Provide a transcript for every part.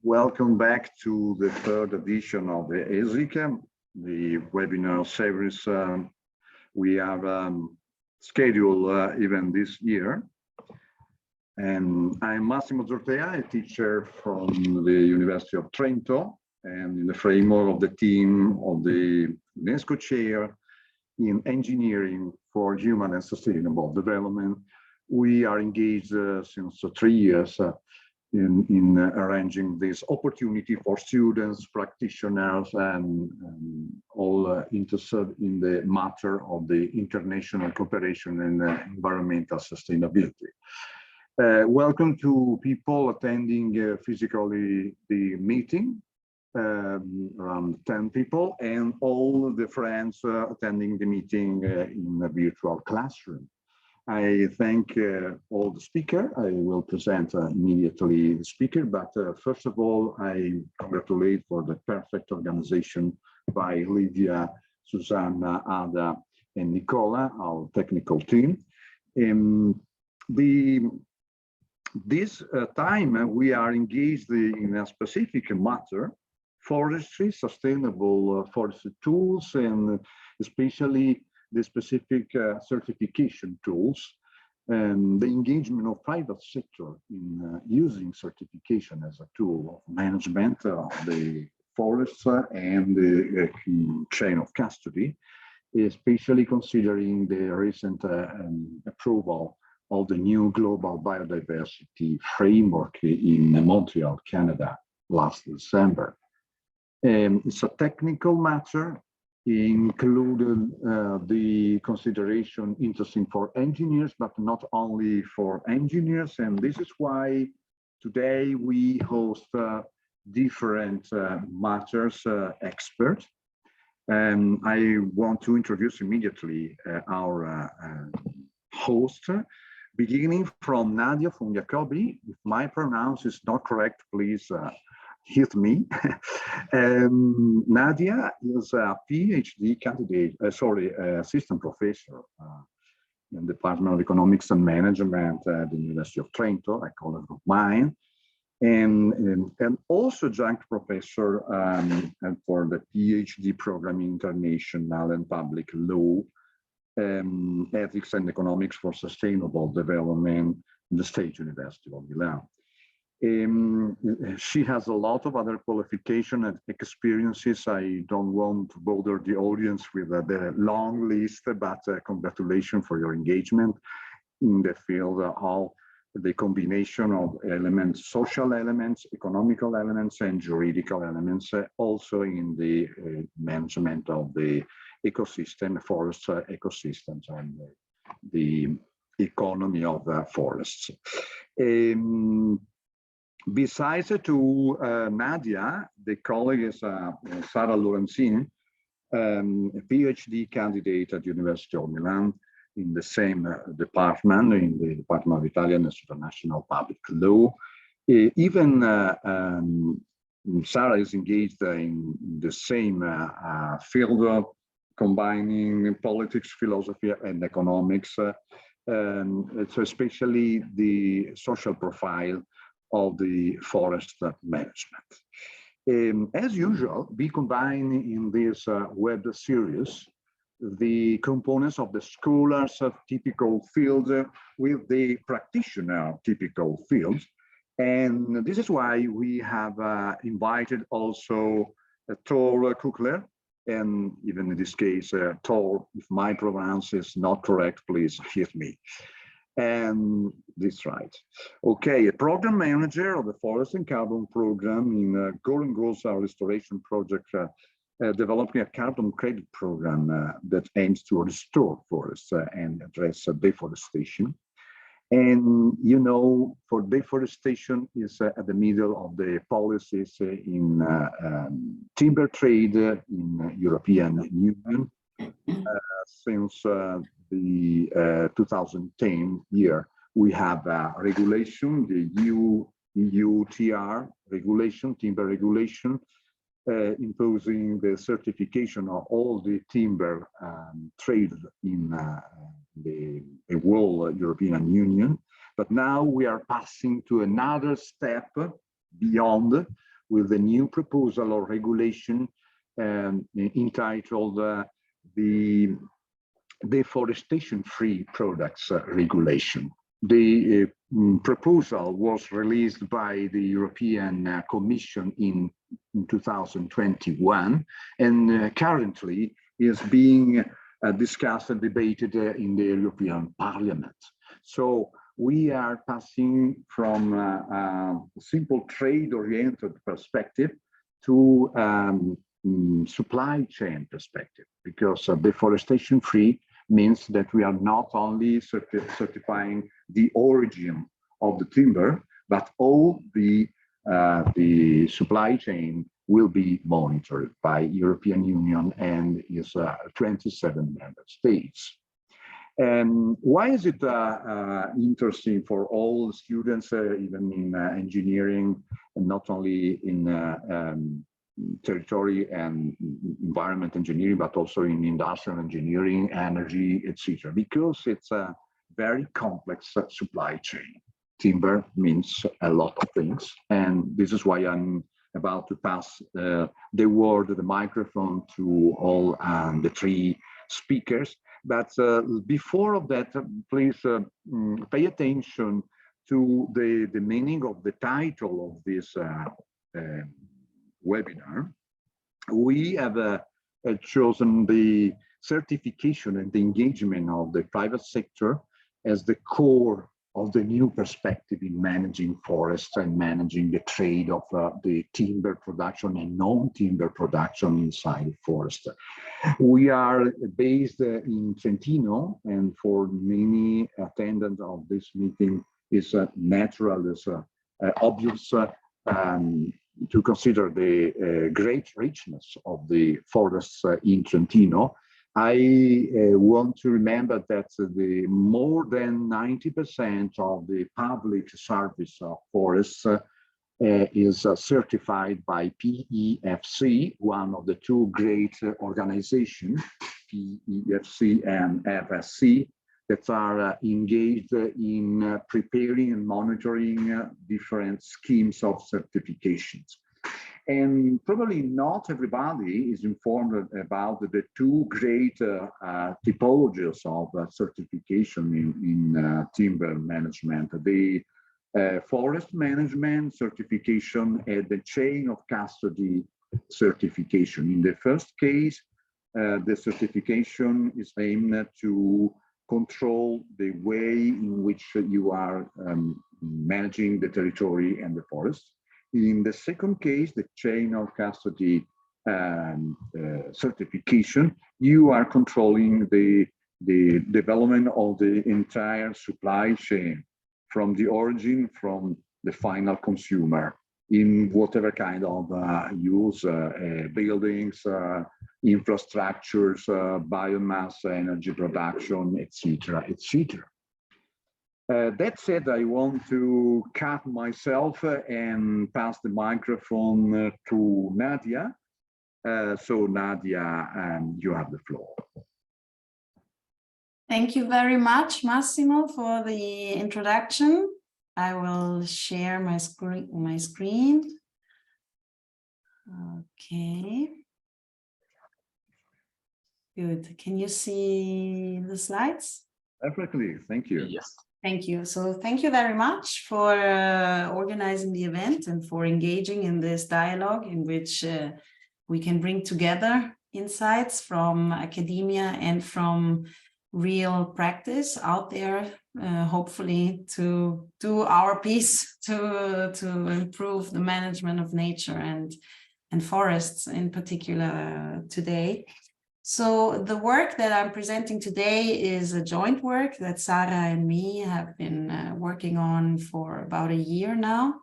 Welcome back to the third edition of the ESIC, the webinar series we have scheduled even this year. And I'm Massimo Zortea, a teacher from the University of Trento, and in the framework of the team of the UNESCO Chair in Engineering for Human and Sustainable Development. We are engaged since 3 years in arranging this opportunity for students, practitioners, and all interested in the matter of the international cooperation and environmental sustainability. Welcome to people attending physically the meeting, around 10 people, and all the friends attending the meeting in a virtual classroom. I thank all the speakers. I will present immediately the speaker, but first of all, I congratulate for the perfect organization by Livia, Susanna, Ada, and Nicola, our technical team. This time we are engaged in a specific matter: forestry, sustainable forestry tools, and especially the specific certification tools, and the engagement of private sector in using certification as a tool of management of the forests and the chain of custody, especially considering the recent approval of the new global biodiversity framework in Montreal, Canada, last December. It's a technical matter, included the consideration interesting for engineers, but not only for engineers. And this is why today we host different matters experts. And I want to introduce immediately our host, beginning from Navia from Jacobi. If my pronounce is not correct, please hit me. Navia is a PhD candidate, assistant professor in the Department of Economics and Management at the University of Trento, a colleague of mine, and also adjunct professor for the PhD program in International and Public Law, Ethics and Economics for Sustainable Development in the State University of Milan. She has a lot of other qualifications and experiences. I don't want to bother the audience with the long list, but congratulations for your engagement in the field of the combination of elements, social elements, economical elements, and juridical elements, also in the management of the ecosystem, forest ecosystems, and the economy of forests. Besides to Nadia, the colleague is Sara Lorenzini, a PhD candidate at the University of Milan in the same department, in the Department of Italian and International Public Law. Even Sara is engaged in the same field of combining politics, philosophy, and economics. So especially the social profile of the forest management. As usual, we combine in this web series the components of the scholar's typical field with the practitioner typical field. And this is why we have invited also Thor Kuchler, and even in this case, Thor, if my pronounce is not correct, please hit me. And that's right. Okay, a program manager of the Forest and Carbon Program in Gorongosa Restoration Project, developing a carbon credit program that aims to restore forests and address deforestation. And you know, for deforestation is at the middle of the policies in timber trade in European Union since the 2010 year. We have a regulation, the EUTR regulation, timber regulation, imposing the certification of all the timber traded in the whole European Union. But now we are passing to another step beyond with the new proposal or regulation entitled the Deforestation-Free Products Regulation. The proposal was released by the European Commission in 2021 and currently is being discussed and debated in the European Parliament. So we are passing from a simple trade-oriented perspective to supply chain perspective, because deforestation-free means that we are not only certifying the origin of the timber, but all the supply chain will be monitored by European Union and its 27 member states. Why is it interesting for all students, even in engineering, and not only in territory and environment engineering, but also in industrial engineering, energy, etc.? Because it's a very complex supply chain. Timber means a lot of things, and this is why I'm about to pass the microphone to all the three speakers. But before of that, please pay attention to the meaning of the title of this webinar. We have chosen the certification and the engagement of the private sector as the core of the new perspective in managing forests and managing the trade of the timber production and non-timber production inside forest. We are based in Trentino, and for many attendants of this meeting, it's natural, it's obvious to consider the great richness of the forests in Trentino. I want to remember that the more than 90% of the public service of forests is certified by PEFC, one of the two great organizations, PEFC and FSC, that are engaged in preparing and monitoring different schemes of certifications. And probably not everybody is informed about the two great typologies of certification in timber management: the forest management certification and the chain of custody certification. In the first case, the certification is aimed to control the way in which you are managing the territory and the forest. In the second case, the chain of custody certification, you are controlling the development of the entire supply chain, from the origin, from the final consumer, in whatever kind of use, buildings, infrastructures, biomass, energy production, etc., etc. That said, I want to cut myself and pass the microphone to Nadia. So Nadia, you have the floor. Thank you very much, Massimo, for the introduction. I will share my screen. Okay. Good. Can you see the slides? Definitely. Thank you. Yes. Thank you. So thank you very much for organizing the event and for engaging in this dialogue in which we can bring together insights from academia and from real practice out there, hopefully to do our piece to improve the management of nature and forests in particular today. So the work that I'm presenting today is a joint work that Sara and me have been working on for about a year now.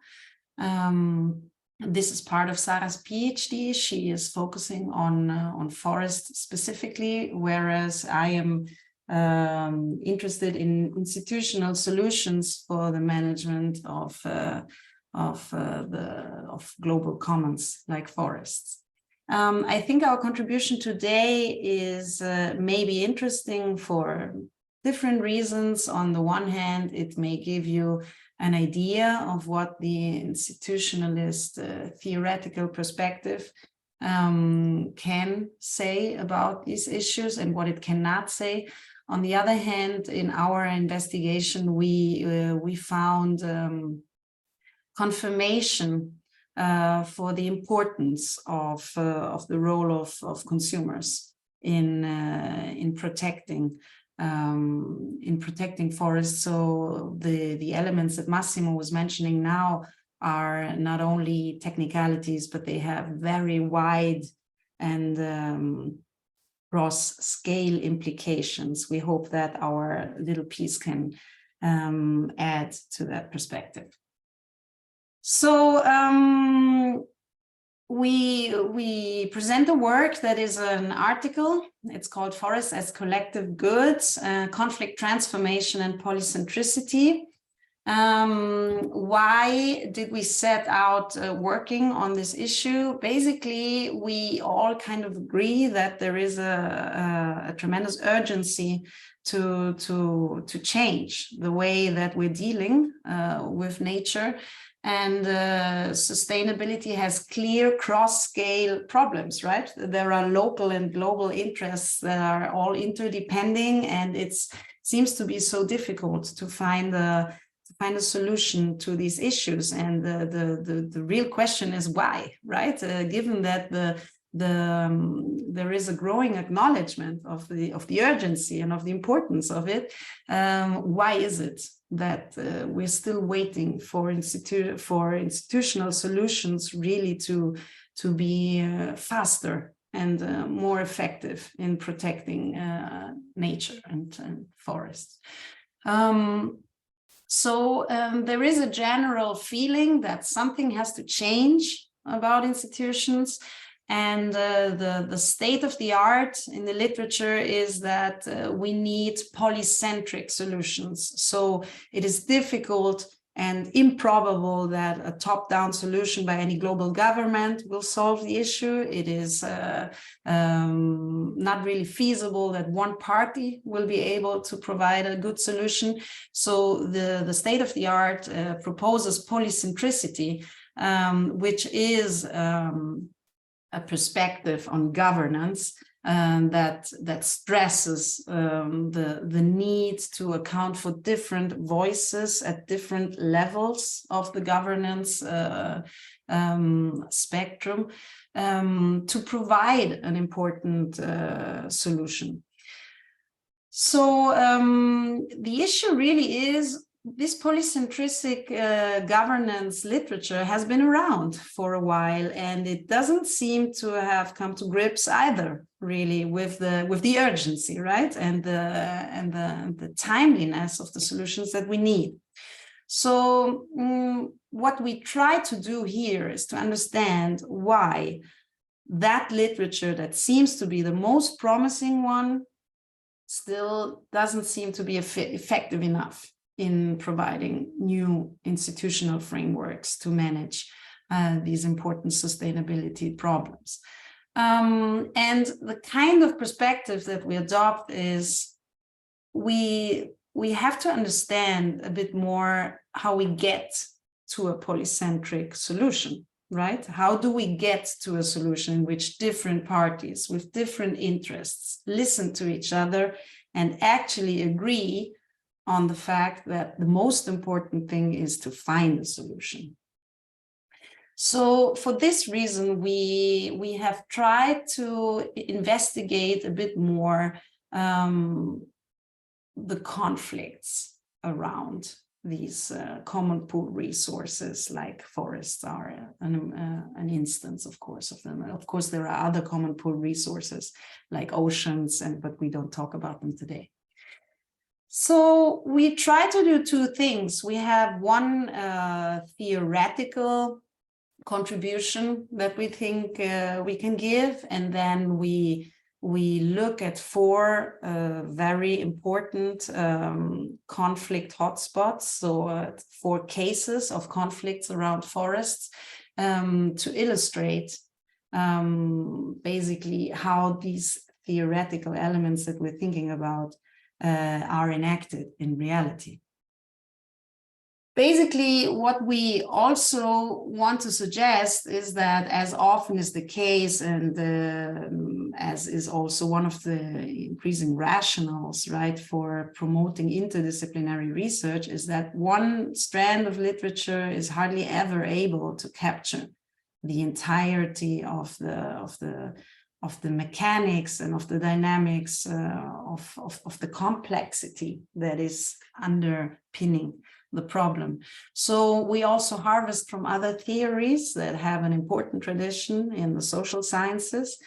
This is part of Sara's PhD. She is focusing on forests specifically, whereas I am interested in institutional solutions for the management of global commons like forests. I think our contribution today is maybe interesting for different reasons. On the one hand, it may give you an idea of what the institutionalist theoretical perspective can say about these issues and what it cannot say. On the other hand, in our investigation, we found confirmation for the importance of the role of consumers in protecting forests. So the elements that Massimo was mentioning now are not only technicalities, but they have very wide and cross-scale implications. We hope that our little piece can add to that perspective. So we present a work that is an article. It's called Forests as Collective Goods, Conflict Transformation and Polycentricity. Why did we set out working on this issue? Basically, we all kind of agree that there is a tremendous urgency to change the way that we're dealing with nature. And sustainability has clear cross-scale problems, right? There are local and global interests that are all interdepending, and it seems to be so difficult to find a solution to these issues. And the real question is why, right? Given that there is a growing acknowledgement of the urgency and of the importance of it, why is it that we're still waiting for institutional solutions really to be faster and more effective in protecting nature and forests? So there is a general feeling that something has to change about institutions. And the state of the art in the literature is that we need polycentric solutions. So it is difficult and improbable that a top-down solution by any global government will solve the issue. It is not really feasible that one party will be able to provide a good solution. So the state of the art proposes polycentricity, which is a perspective on governance that stresses the need to account for different voices at different levels of the governance spectrum to provide an important solution. So the issue really is this polycentric governance literature has been around for a while, and it doesn't seem to have come to grips either, really, with the urgency, right, and the timeliness of the solutions that we need. So what we try to do here is to understand why that literature that seems to be the most promising one still doesn't seem to be effective enough in providing new institutional frameworks to manage these important sustainability problems. And the kind of perspective that we adopt is we have to understand a bit more how we get to a polycentric solution, right? How do we get to a solution in which different parties with different interests listen to each other and actually agree on the fact that the most important thing is to find a solution? So for this reason, we have tried to investigate a bit more the conflicts around these common pool resources, like forests are an instance, of course, of them. Of course, there are other common pool resources like oceans, but we don't talk about them today. So we try to do two things. We have one theoretical contribution that we think we can give, and then we look at four very important conflict hotspots, so 4 cases of conflicts around forests to illustrate basically how these theoretical elements that we're thinking about are enacted in reality. Basically, what we also want to suggest is that, as often is the case, and as is also one of the increasing rationales, right, for promoting interdisciplinary research, is that one strand of literature is hardly ever able to capture the entirety of the mechanics and of the dynamics of the complexity that is underpinning the problem. So we also harvest from other theories that have an important tradition in the social sciences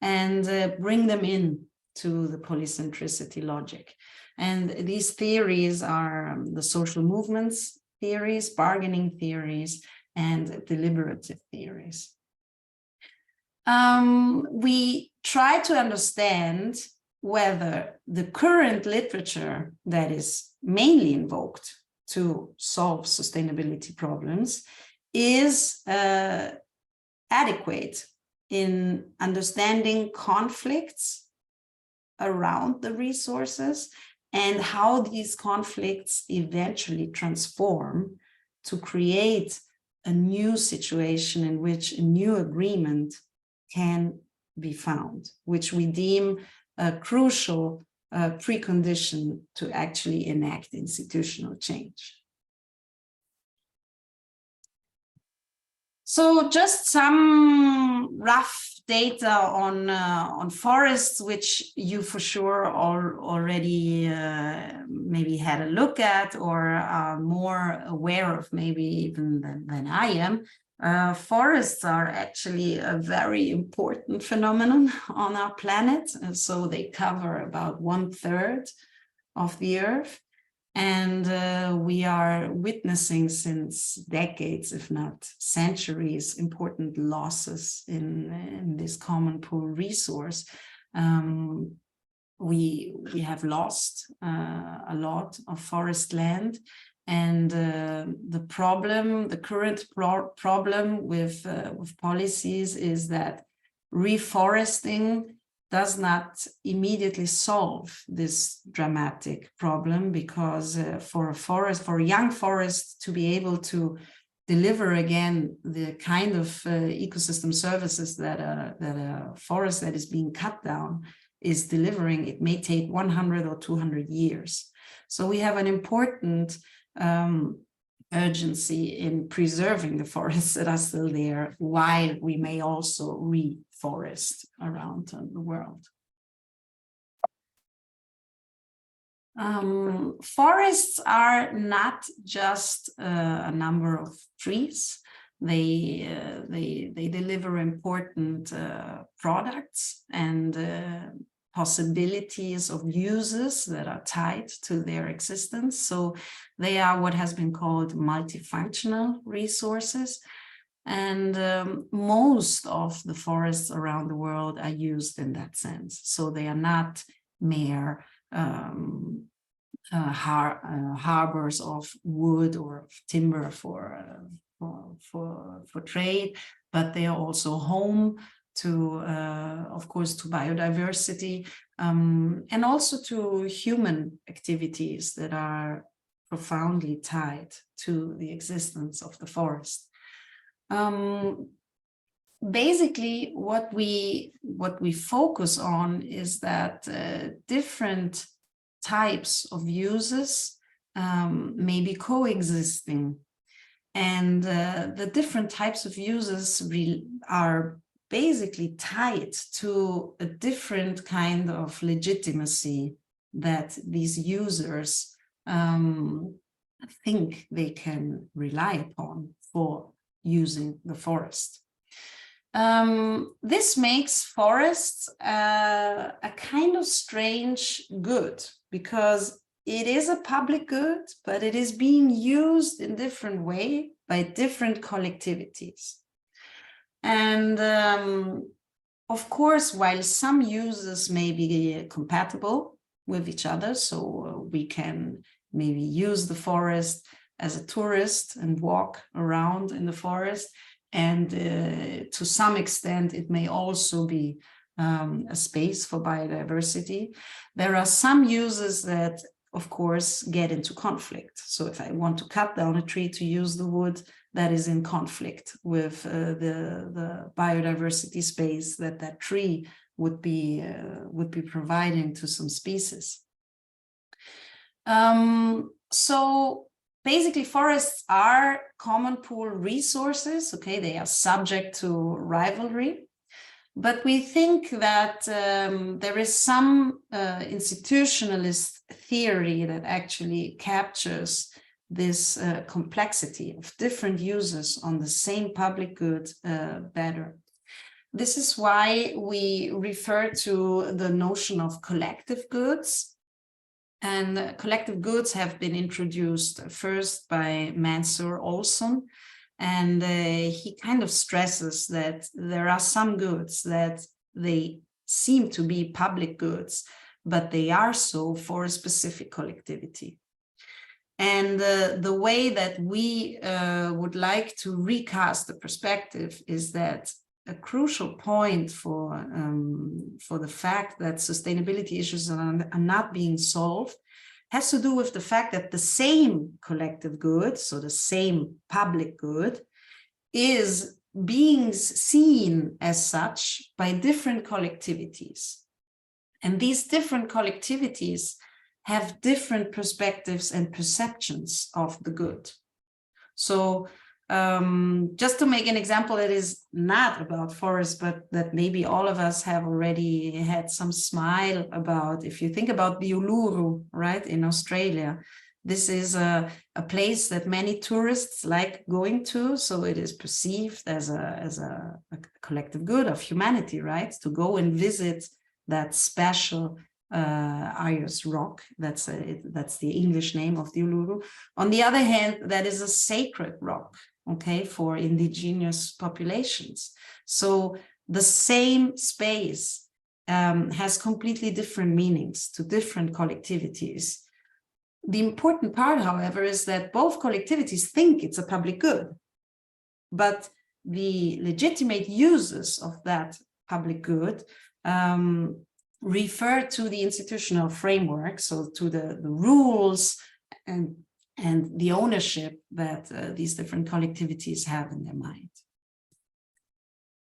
and bring them in to the polycentricity logic. And these theories are the social movements theories, bargaining theories, and deliberative theories. We try to understand whether the current literature that is mainly invoked to solve sustainability problems is adequate in understanding conflicts around the resources and how these conflicts eventually transform to create a new situation in which a new agreement can be found, which we deem a crucial precondition to actually enact institutional change. So just some rough data on forests, which you for sure already maybe had a look at or are more aware of maybe even than I am. Forests are actually a very important phenomenon on our planet. And so they cover about 1/3 of the Earth. And we are witnessing since decades, if not centuries, important losses in this common pool resource. We have lost a lot of forest land. And the current problem with policies is that reforesting does not immediately solve this dramatic problem, because for a young forest to be able to deliver again the kind of ecosystem services that a forest that is being cut down is delivering, it may take 100 or 200 years. So we have an important urgency in preserving the forests that are still there, while we may also reforest around the world. Forests are not just a number of trees. They deliver important products and possibilities of uses that are tied to their existence. So they are what has been called multifunctional resources. And most of the forests around the world are used in that sense. So they are not mere harbors of wood or timber for trade, but they are also home to, of course, to biodiversity, and also to human activities that are profoundly tied to the existence of the forest. Basically, what we focus on is that different types of uses may be coexisting, and the different types of uses are basically tied to a different kind of legitimacy that these users think they can rely upon for using the forest. This makes forests a kind of strange good, because it is a public good, but it is being used in different way by different collectivities. And of course, while some uses may be compatible with each other, so we can maybe use the forest as a tourist and walk around in the forest, and to some extent it may also be a space for biodiversity. There are some uses that of course, get into conflict. So if I want to cut down a tree to use the wood, that is in conflict with the biodiversity space that that tree would be providing to some species. So basically, forests are common pool resources. Okay, they are subject to rivalry. But we think that there is some institutionalist theory that actually captures this complexity of different users on the same public good better. This is why we refer to the notion of collective goods. And collective goods have been introduced first by Mansour Olson. And he kind of stresses that there are some goods that they seem to be public goods, but they are so for a specific collectivity. And the way that we would like to recast the perspective is that a crucial point for the fact that sustainability issues are not being solved has to do with the fact that the same collective good, so the same public good, is being seen as such by different collectivities. And these different collectivities have different perspectives and perceptions of the good. So just to make an example that is not about forests, but that maybe all of us have already had some smile about, if you think about the Uluru, right, in Australia, this is a place that many tourists like going to, so it is perceived as a collective good of humanity, right, to go and visit that special Ayers rock. That's the English name of the Uluru. On the other hand, that is a sacred rock, okay, for indigenous populations. So the same space has completely different meanings to different collectivities. The important part, however, is that both collectivities think it's a public good, but the legitimate users of that public good refer to the institutional framework, so to the rules and the ownership that these different collectivities have in their mind.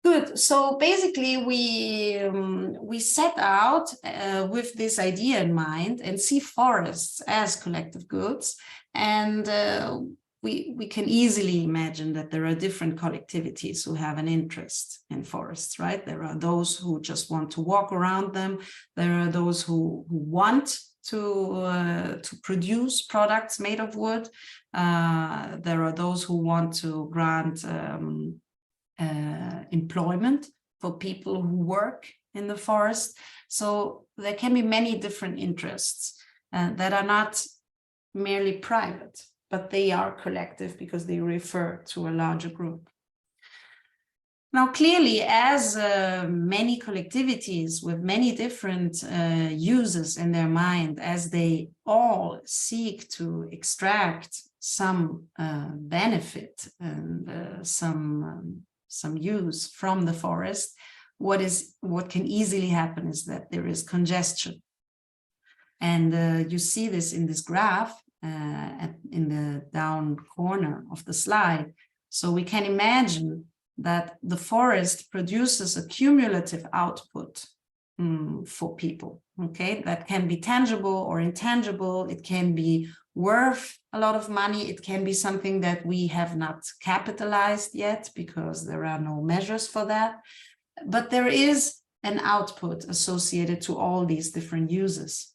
Good. So basically, we set out with this idea in mind and see forests as collective goods, and we can easily imagine that there are different collectivities who have an interest in forests, right? There are those who just want to walk around them. There are those who want to produce products made of wood. There are those who want to grant employment for people who work in the forest. So there can be many different interests that are not merely private, but they are collective because they refer to a larger group. Now, clearly, as many collectivities with many different uses in their mind, as they all seek to extract some benefit and some use from the forest, what can easily happen is that there is congestion. And you see this in this graph in the down corner of the slide. So we can imagine that the forest produces a cumulative output for people, okay? That can be tangible or intangible. It can be worth a lot of money. It can be something that we have not capitalized yet because there are no measures for that. But there is an output associated to all these different uses.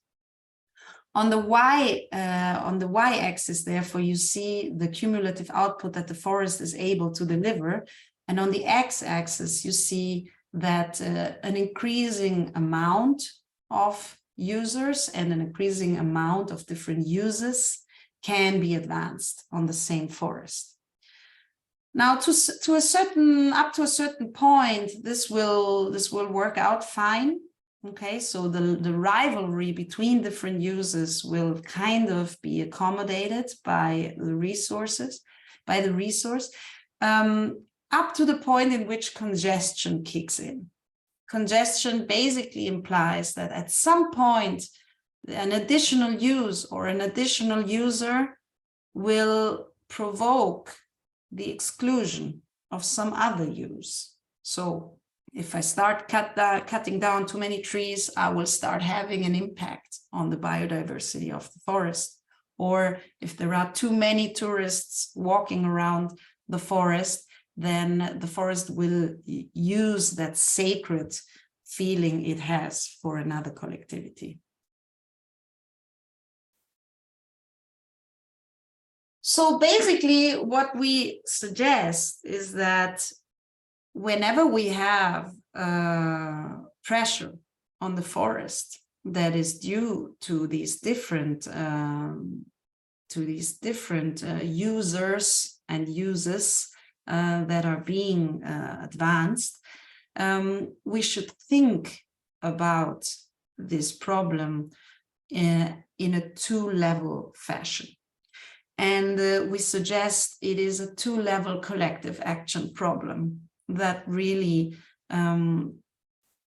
On the y-axis, therefore, you see the cumulative output that the forest is able to deliver. And on the x-axis, you see that an increasing amount of users and an increasing amount of different uses can be advanced on the same forest. Now, up to a certain point, this will work out fine. Okay, so the rivalry between different users will kind of be accommodated by the resource, up to the point in which congestion kicks in. Congestion basically implies that at some point, an additional use or an additional user will provoke the exclusion of some other use. So if I start cutting down too many trees, I will start having an impact on the biodiversity of the forest. Or if there are too many tourists walking around the forest, then the forest will use that sacred feeling it has for another collectivity. So basically what we suggest is that whenever we have pressure on the forest that is due to these different users and uses that are being advanced, we should think about this problem in a two-level fashion. And we suggest it is a two-level collective action problem that really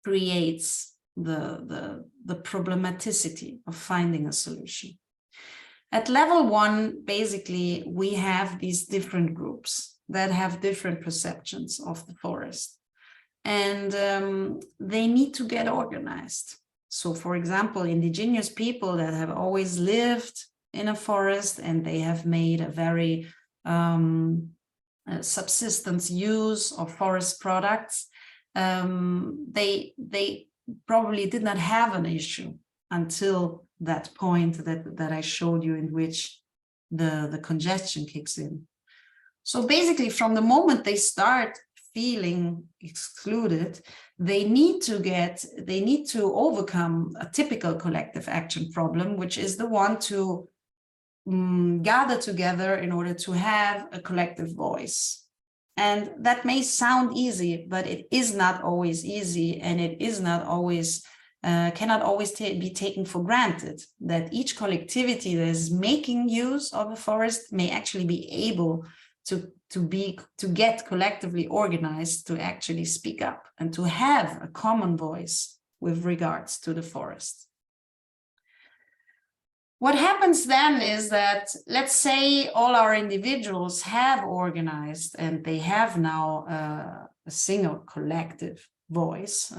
creates the problematicity of finding a solution. At level one, basically, we have these different groups that have different perceptions of the forest. And they need to get organized. So, for example, indigenous people that have always lived in a forest and they have made a very subsistence use of forest products, they probably did not have an issue until that point that I showed you, in which the congestion kicks in. So basically, from the moment they start feeling excluded, they need to overcome a typical collective action problem, which is the one to gather together in order to have a collective voice. And that may sound easy, but it is not always easy, and it is not always cannot always be taken for granted that each collectivity that is making use of a forest may actually be able to get collectively organized to actually speak up and to have a common voice with regards to the forest. What happens then is that, let's say all our individuals have organized and they have now a single collective voice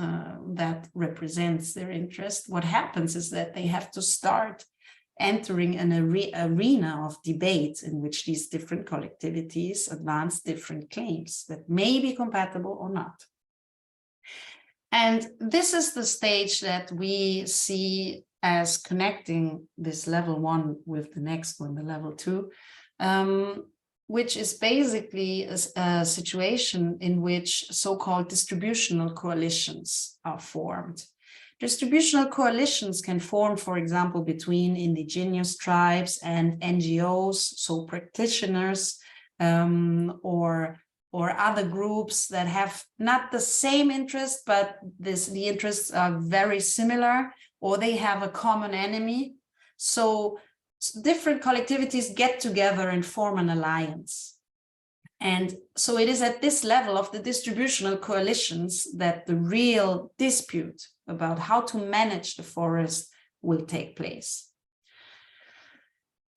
that represents their interest. What happens is that they have to start entering an arena of debate in which these different collectivities advance different claims that may be compatible or not. And this is the stage that we see as connecting this level one with the next one, the level two, which is basically a situation in which so-called distributional coalitions are formed. Distributional coalitions can form, for example, between indigenous tribes and NGOs, so practitioners, or other groups that have not the same interest, but the interests are very similar, or they have a common enemy. So different collectivities get together and form an alliance. And so it is at this level of the distributional coalitions that the real dispute about how to manage the forest will take place.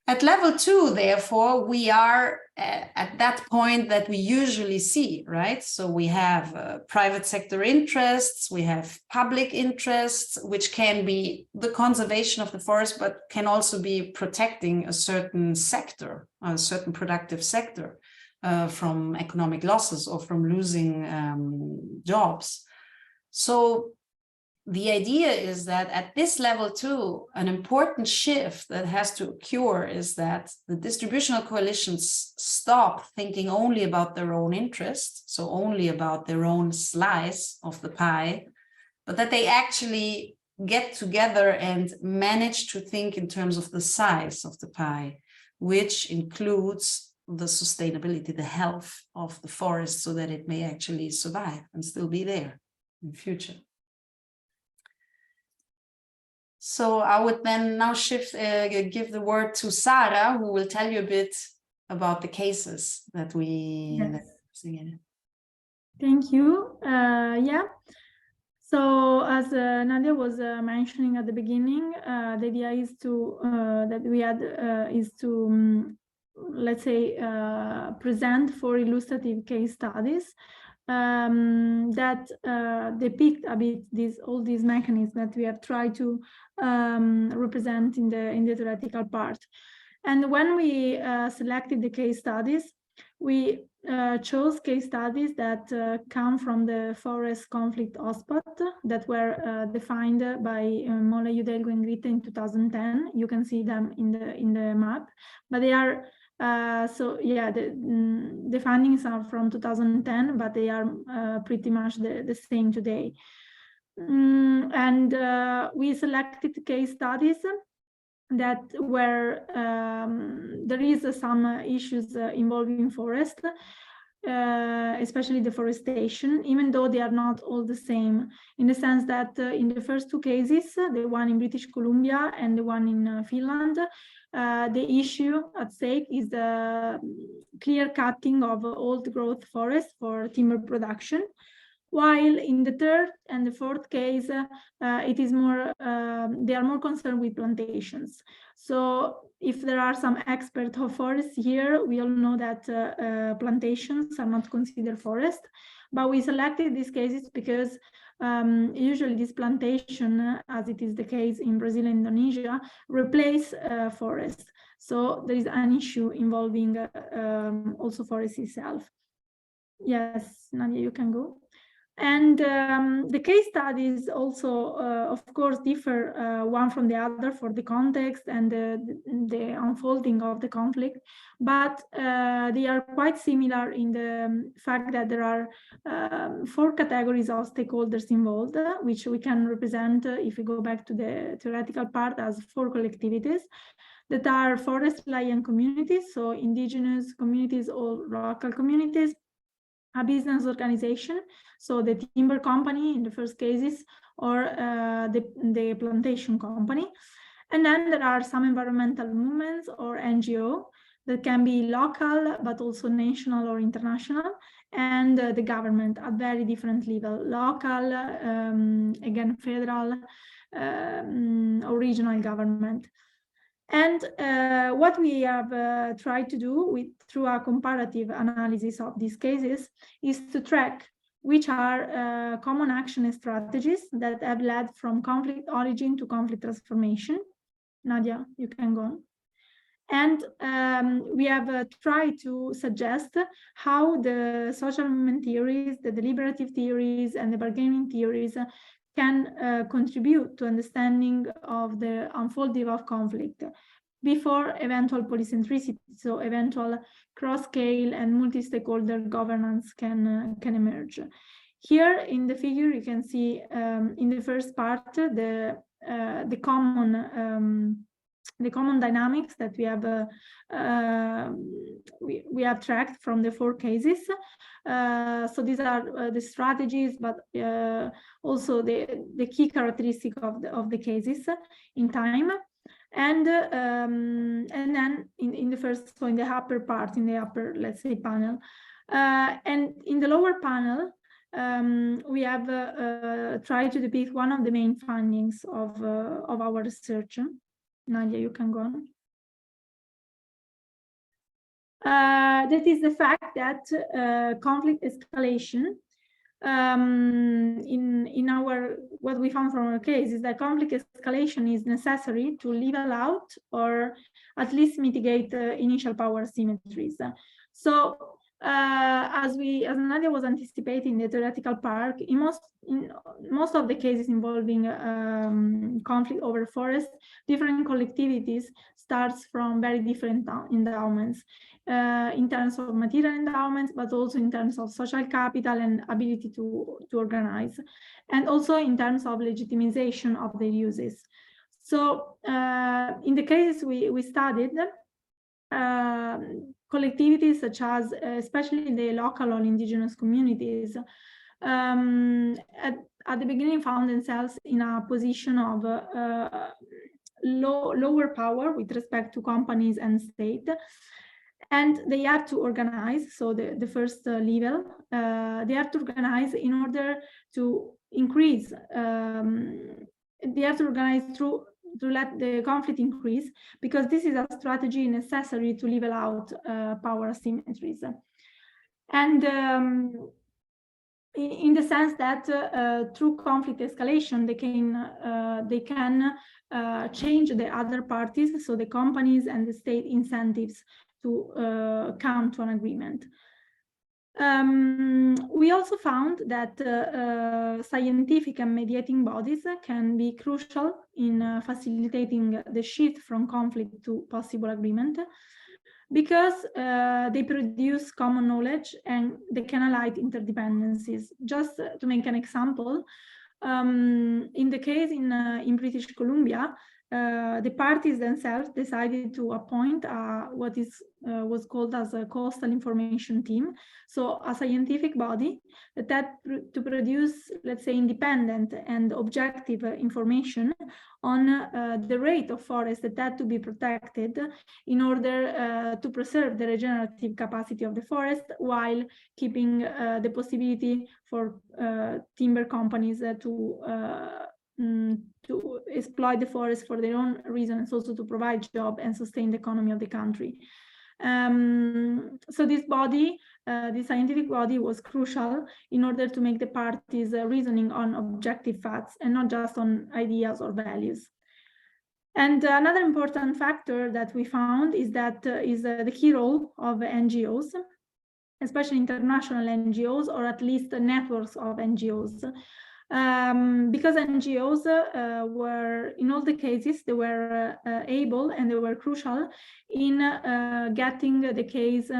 At level two, therefore, we are at that point that we usually see, right? So we have private sector interests, we have public interests, which can be the conservation of the forest, but can also be protecting a certain sector, a certain productive sector from economic losses or from losing jobs. So the idea is that at this level too, an important shift that has to occur is that the distributional coalitions stop thinking only about their own interests, so only about their own slice of the pie, but that they actually get together and manage to think in terms of the size of the pie, which includes the sustainability, the health of the forest, so that it may actually survive and still be there in the future. So I would then now give the word to Sara, who will tell you a bit about the cases that we... Yes. Thank you. Yeah. So as Nadia was mentioning at the beginning, the idea is to let's say present 4 illustrative case studies that depict a bit all these mechanisms that we have tried to represent in the theoretical part. And when we selected the case studies, we chose case studies that come from the forest conflict hotspot that were defined by Mola, Udelgo, and Gritta in 2010. You can see them in the map, but they are the findings are from 2010, but they are pretty much the same today. And we selected case studies that where there is some issues involving forest, especially deforestation, even though they are not all the same, in the sense that in the first 2 cases, the one in British Columbia and the one in Finland, the issue at stake is the clear cutting of old growth forest for timber production. While in the 3rd and the 4th case, it is more, they are more concerned with plantations. So if there are some experts of forests here, we all know that plantations are not considered forest, but we selected these cases because usually this plantation, as it is the case in Brazil and Indonesia, replace forest. So there is an issue involving also forest itself. Yes, Nadia, you can go. And the case studies also, of course, differ one from the other for the context and the unfolding of the conflict, but they are quite similar in the fact that there are 4 categories of stakeholders involved, which we can represent, if we go back to the theoretical part, as 4 collectivities that are forest lion communities, so indigenous communities or local communities, a business organization, so the timber company in the first cases, or the plantation company. And then there are some environmental movements or NGO that can be local, but also national or international, and the government at very different level, local, again, federal, or regional government. And what we have tried to do through a comparative analysis of these cases is to track which are common action strategies that have led from conflict origin to conflict transformation. Nadia, you can go on. And we have tried to suggest how the social movement theories, the deliberative theories, and the bargaining theories can contribute to understanding of the unfolding of conflict before eventual polycentricity, so eventual cross-scale and multi-stakeholder governance can emerge. Here in the figure, you can see in the first part the common dynamics that we have tracked from the 4 cases. So these are the strategies, but also the key characteristic of the cases in time. And then in the first, so in the upper part, in the upper, let's say, panel, and in the lower panel, we have tried to depict one of the main findings of our research. Nadia, you can go on. That is the fact that conflict escalation in our, what we found from our case is that conflict escalation is necessary to level out or at least mitigate initial power asymmetries. So as Nadia was anticipating the theoretical part, in most of the cases involving conflict over forest, different collectivities starts from very different endowments in terms of material endowments, but also in terms of social capital and ability to organize, and also in terms of legitimization of their uses. So in the cases we studied, collectivities such as, especially the local or indigenous communities, at the beginning found themselves in a position of lower power with respect to companies and state. And they have to organize, so the first level, they have to organize in order to increase, they have to organize to let the conflict increase, because this is a strategy necessary to level out power asymmetries. And in the sense that through conflict escalation, they can change the other parties, so the companies and the state incentives to come to an agreement. We also found that scientific and mediating bodies can be crucial in facilitating the shift from conflict to possible agreement, because they produce common knowledge and they can highlight interdependencies. Just to make an example, in the case in British Columbia, the parties themselves decided to appoint what was called as a coastal information team, so a scientific body that to produce, let's say, independent and objective information on the rate of forest that had to be protected in order to preserve the regenerative capacity of the forest, while keeping the possibility for timber companies to exploit the forest for their own reasons, also to provide jobs and sustain the economy of the country. So this body, the scientific body, was crucial in order to make the parties reasoning on objective facts and not just on ideas or values. And another important factor that we found is that the key role of NGOs, especially international NGOs, or at least networks of NGOs. Because NGOs were, in all the cases, they were able and they were crucial in getting the case,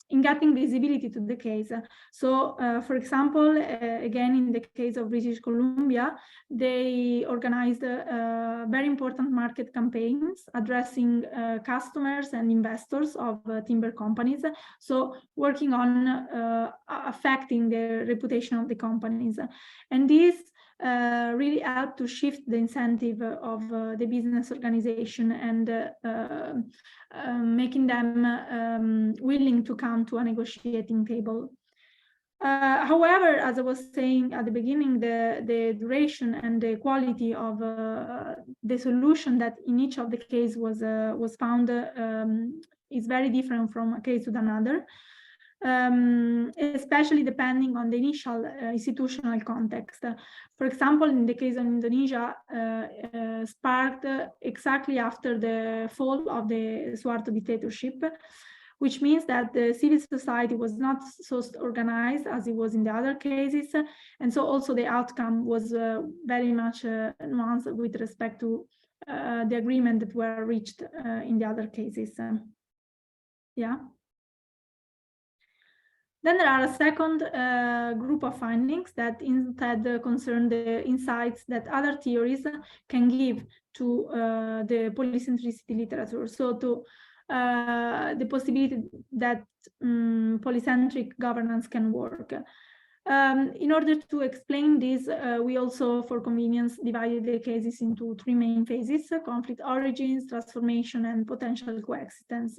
in getting visibility to the case. So, for example, again, in the case of British Columbia, they organized very important market campaigns addressing customers and investors of timber companies. So working on affecting the reputation of the companies. And this really helped to shift the incentive of the business organization and making them willing to come to a negotiating table. However, as I was saying at the beginning, the duration and the quality of the solution that in each of the case was found is very different from a case to another. Especially depending on the initial institutional context. For example, in the case of Indonesia, sparked exactly after the fall of the Suharto dictatorship, which means that the civil society was not so organized as it was in the other cases. And so also the outcome was very much nuanced with respect to the agreement that were reached in the other cases. Yeah. Then there are a second group of findings that instead concern the insights that other theories can give to the polycentricity literature. So to the possibility that polycentric governance can work. In order to explain this, we also, for convenience, divided the cases into three main phases: conflict origins, transformation, and potential coexistence.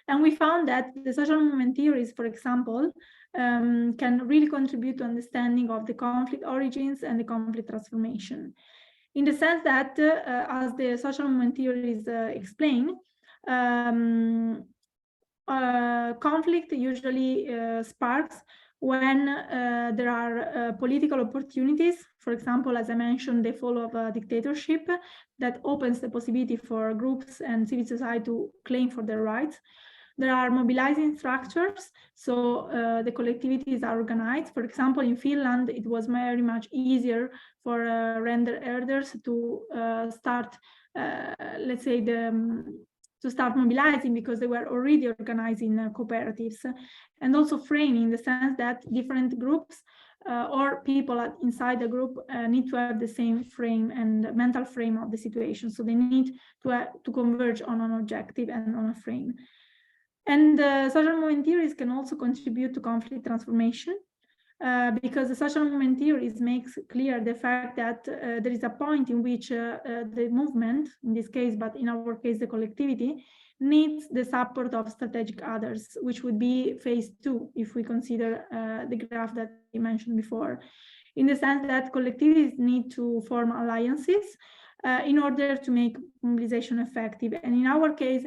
And we found that the social movement theories, for example, can really contribute to understanding of the conflict origins and the conflict transformation. In the sense that, as the social movement theories explain, conflict usually sparks when there are political opportunities. For example, as I mentioned, the fall of a dictatorship that opens the possibility for groups and civil society to claim for their rights. There are mobilizing structures, so the collectivities are organized. For example, in Finland, it was very much easier for render herders to start, let's say, to start mobilizing because they were already organized in cooperatives, and also framing in the sense that different groups or people inside the group need to have the same frame and mental frame of the situation. So they need to converge on an objective and on a frame. And social movement theories can also contribute to conflict transformation because the social movement theories makes clear the fact that there is a point in which the movement, in this case, but in our case, the collectivity, needs the support of strategic others, which would be phase 2, if we consider the graph that we mentioned before, in the sense that collectivities need to form alliances in order to make mobilization effective. And in our case,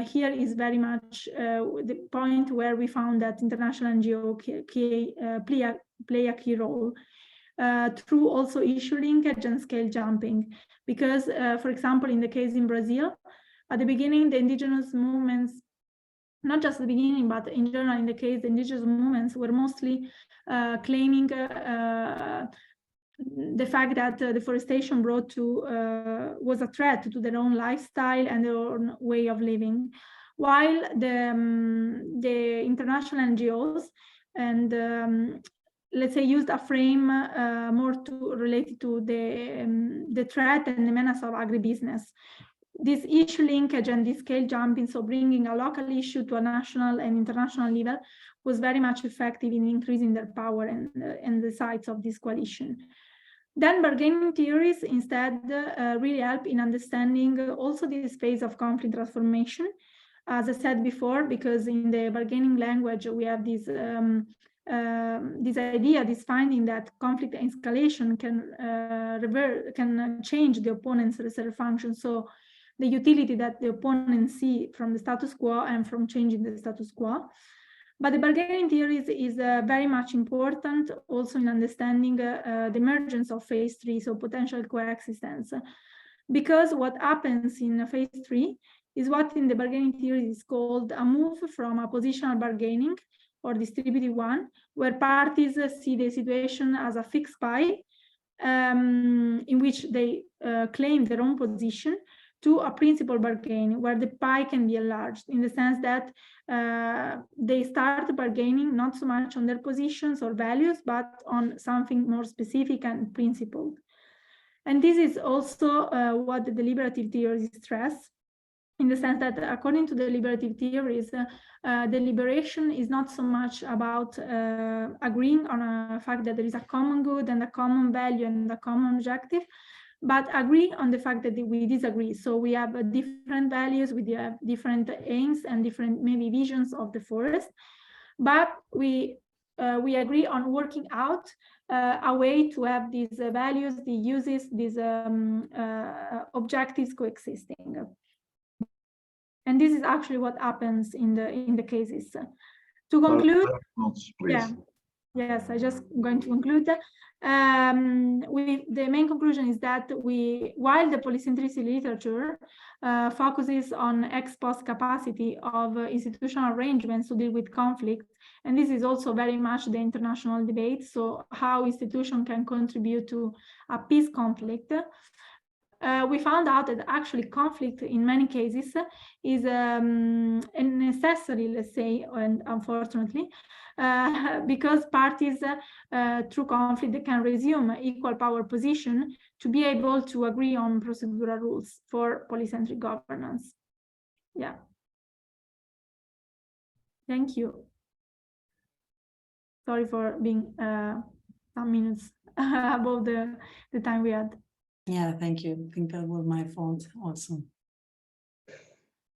here is very much the point where we found that international NGO play a key role through also issue linkage and scale jumping. Because, for example, in the case in Brazil, at the beginning, the indigenous movements, not just the beginning, but in general, in the case, the indigenous movements were mostly claiming the fact that deforestation was a threat to their own lifestyle and their own way of living, while the international NGOs and let's say used a frame more related to the threat and the menace of agribusiness. This issue linkage and this scale jumping, so bringing a local issue to a national and international level, was very much effective in increasing their power and the size of this coalition. Then bargaining theories instead really help in understanding also this phase of conflict transformation, as I said before, because in the bargaining language we have this idea, this finding that conflict escalation can change the opponent's reserve function. So the utility that the opponents see from the status quo and from changing the status quo. But the bargaining theories is very much important also in understanding the emergence of phase 3, so potential coexistence. Because what happens in phase 3 is what in the bargaining theory is called a move from a positional bargaining or distributive one, where parties see the situation as a fixed pie in which they claim their own position, to a principal bargaining where the pie can be enlarged, in the sense that they start bargaining not so much on their positions or values, but on something more specific and principled. And this is also what the deliberative theories stress, in the sense that according to the deliberative theories, deliberation is not so much about agreeing on a fact that there is a common good and a common value and a common objective, but agree on the fact that we disagree. So we have different values, we have different aims and different maybe visions of the forest, but we agree on working out a way to have these values, the uses, these objectives coexisting. And this is actually what happens in the cases. To conclude, yeah. Yes, I'm just going to conclude. The main conclusion is that while the polycentricity literature focuses on ex post capacity of institutional arrangements to deal with conflict, and this is also very much the international debate, so how institutions can contribute to a peace conflict, we found out that actually conflict in many cases is necessary, let's say, and unfortunately, because parties through conflict can resume equal power position to be able to agree on procedural rules for polycentric governance. Yeah. Thank you. Sorry for being some minutes above the time we had. Yeah, thank you. I think that was my fault also.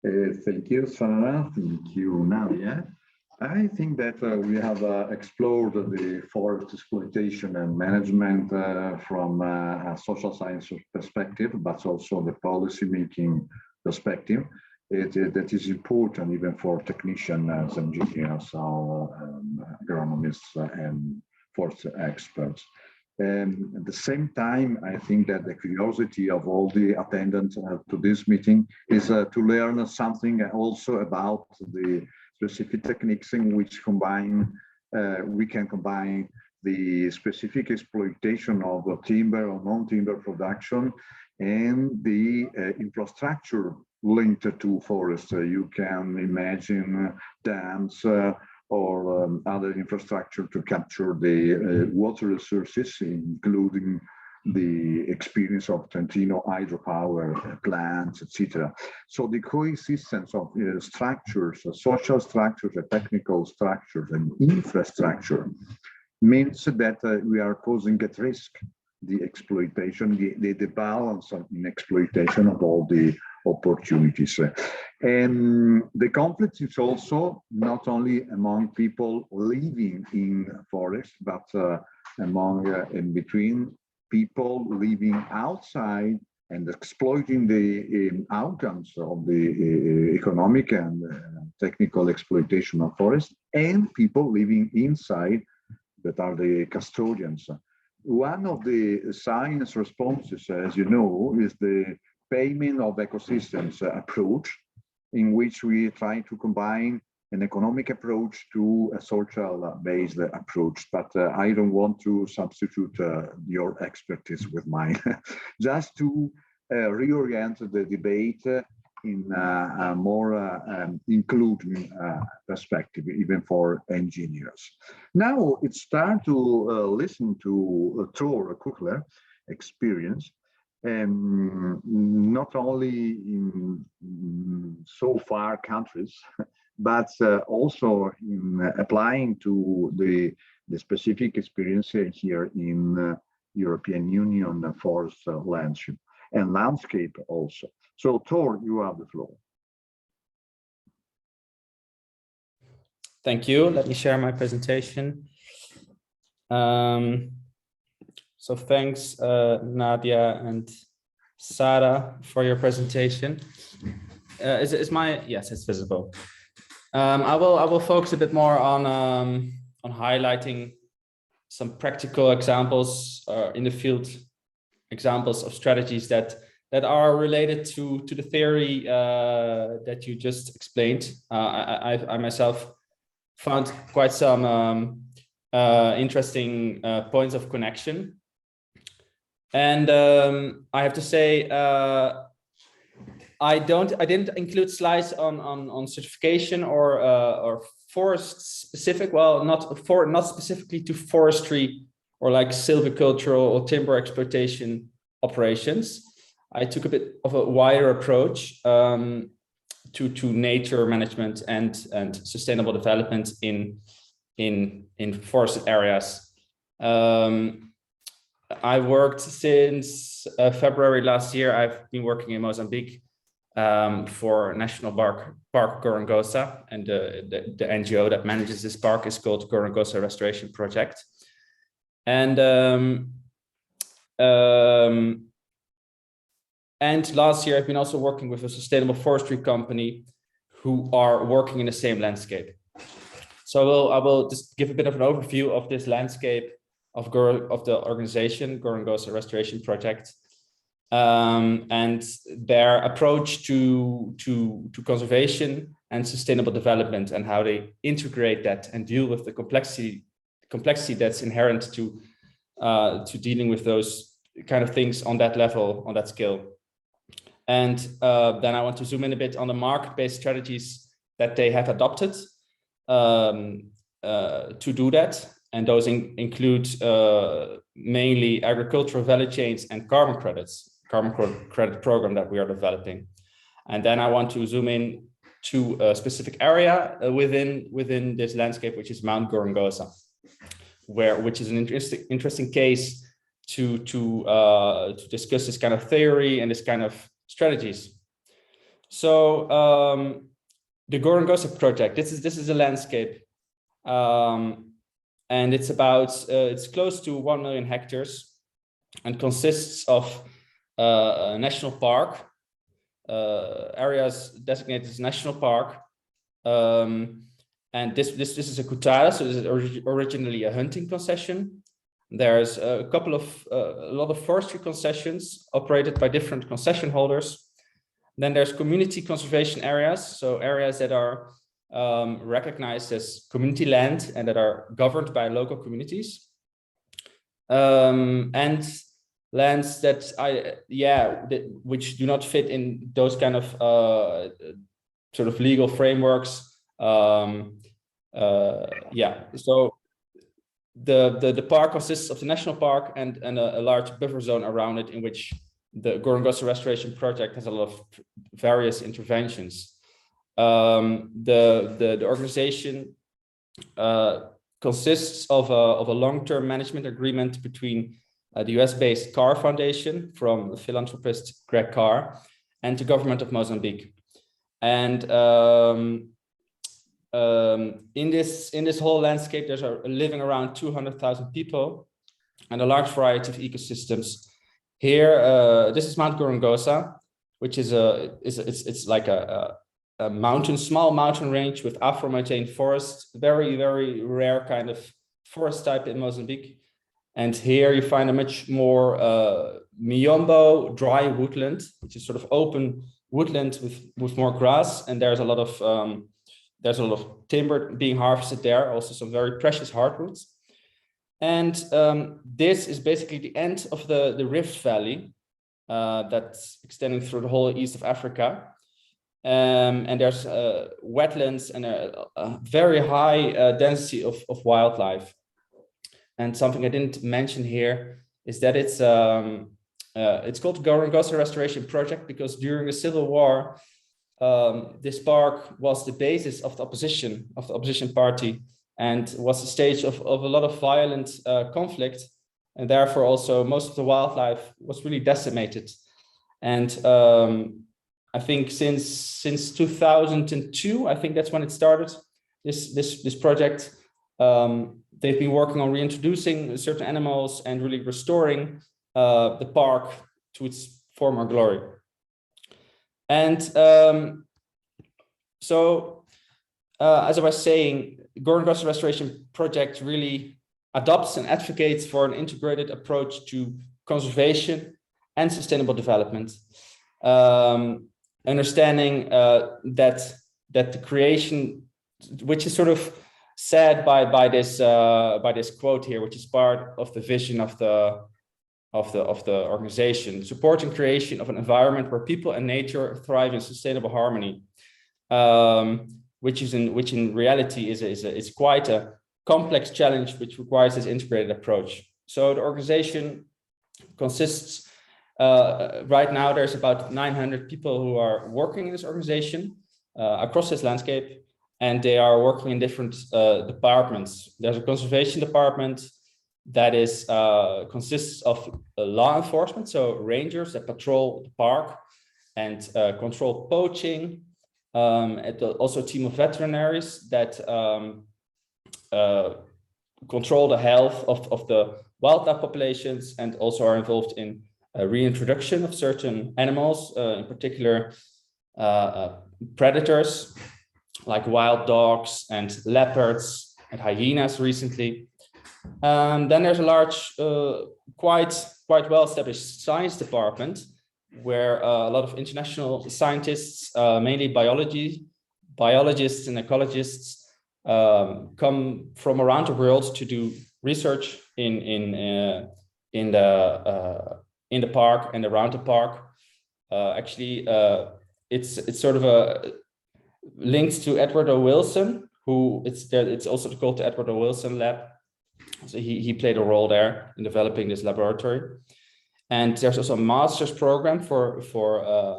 Thank you, Sara. Thank you, Navia. I think that we have explored the forest exploitation and management from a social science perspective, but also the policy making perspective. That is important even for technicians, engineers, or agronomists and forest experts. At the same time, I think that the curiosity of all the attendants to this meeting is to learn something also about the specific techniques in which we can combine the specific exploitation of timber or non-timber production and the infrastructure linked to forest. You can imagine dams or other infrastructure to capture the water resources, including the experience of Trentino hydropower plants, etc. So the coexistence of structures, social structures, technical structures, and infrastructure means that we are posing at risk the exploitation, the balance in exploitation of all opportunities. And the conflict is also not only among people living in forests, but among and between people living outside and exploiting the outcomes of the economic and technical exploitation of forests, and people living inside that are the custodians. One of the science responses, as you know, is the payment of ecosystems approach, in which we try to combine an economic approach to a social-based approach. But I don't want to substitute your expertise with mine, just to reorient the debate in a more including perspective, even for engineers. Now it's time to listen to Thor Kuchler experience, not only in so far countries, but also in applying to the specific experience here in European Union forest landscape also. So Thor, you have the floor. Thank you. Let me share my presentation. So thanks, Navia and Sara, for your presentation. Yes, it's visible. I will focus a bit more on highlighting some practical examples in the field, examples of strategies that are related to the theory that you just explained. I myself found quite some interesting points of connection. And I have to say, I didn't include slides on certification or forest specific. Well, not specifically to forestry or like silvicultural or timber exploitation operations. I took a bit of a wider approach to nature management and sustainable development in forested areas. I worked since February last year. I've been working in Mozambique for National Park Gorongosa, and the NGO that manages this park is called Gorongosa Restoration Project. And last year, I've been also working with a sustainable forestry company who are working in the same landscape. So I will just give a bit of an overview of this landscape of the organization, Gorongosa Restoration Project, and their approach to conservation and sustainable development, and how they integrate that and deal with the complexity that's inherent to dealing with those kind of things on that level, on that scale. And then I want to zoom in a bit on the market-based strategies that they have adopted to do that. And those include mainly agricultural value chains and carbon credit program that we are developing. And then I want to zoom in to a specific area within this landscape, which is Mount Gorongosa, which is an interesting case to discuss this kind of theory and this kind of strategies. So the Gorongosa project, this is a landscape, and it's close to 1 million hectares and consists of a national park, areas designated as national park, and this is a kutara, so this is originally a hunting concession. There's a lot of forestry concessions operated by different concession holders. Then there's community conservation areas, so areas that are recognized as community land and that are governed by local communities, and lands which do not fit in those kind of sort of legal frameworks. So the park consists of the national park and a large buffer zone around it, in which the Gorongosa Restoration Project has a lot of various interventions. The organization consists of a long-term management agreement between the US-based Carr Foundation from philanthropist Greg Carr and the government of Mozambique. And in this whole landscape, there's living around 200,000 people and a large variety of ecosystems. Here, this is Mount Gorongosa, which is it's like a small mountain range with Afro-montane forest, very, very rare kind of forest type in Mozambique. And here you find a much more miombo dry woodland, which is sort of open woodland with more grass. And there's a lot of timber being harvested there, also some very precious hardwoods. And this is basically the end of the Rift Valley that's extending through the whole east of Africa. And there's wetlands and a very high density of wildlife. And something I didn't mention here is that it's called Gorongosa Restoration Project because during the Civil War, this park was the basis of the opposition party, and was the stage of a lot of violent conflict, and therefore also most of the wildlife was really decimated. And I think since 2002, I think that's when it started, this project. They've been working on reintroducing certain animals and really restoring the park to its former glory. And as I was saying, Gorongosa Restoration Project really adopts and advocates for an integrated approach to conservation and sustainable development, understanding that the creation, which is sort of said by this quote here, which is part of the vision of the organization, supporting creation of an environment where people and nature thrive in sustainable harmony, which in reality is quite a complex challenge, which requires this integrated approach. So the organization consists, right now there's about 900 people who are working in this organization across this landscape, and they are working in different departments. There's a conservation department that consists of law enforcement, so rangers that patrol the park and control poaching, and also a team of veterinaries that control the health of the wildlife populations, and also are involved in reintroduction of certain animals, in particular predators like wild dogs and leopards and hyenas recently. Then there's a large, quite well-established science department where a lot of international scientists, mainly biologists and ecologists, come from around the world to do research in the park and around the park. Actually, it's sort of a linked to Edward O. Wilson, who it's also called the Edward O. Wilson Lab. So he played a role there in developing this laboratory. And there's also a master's program for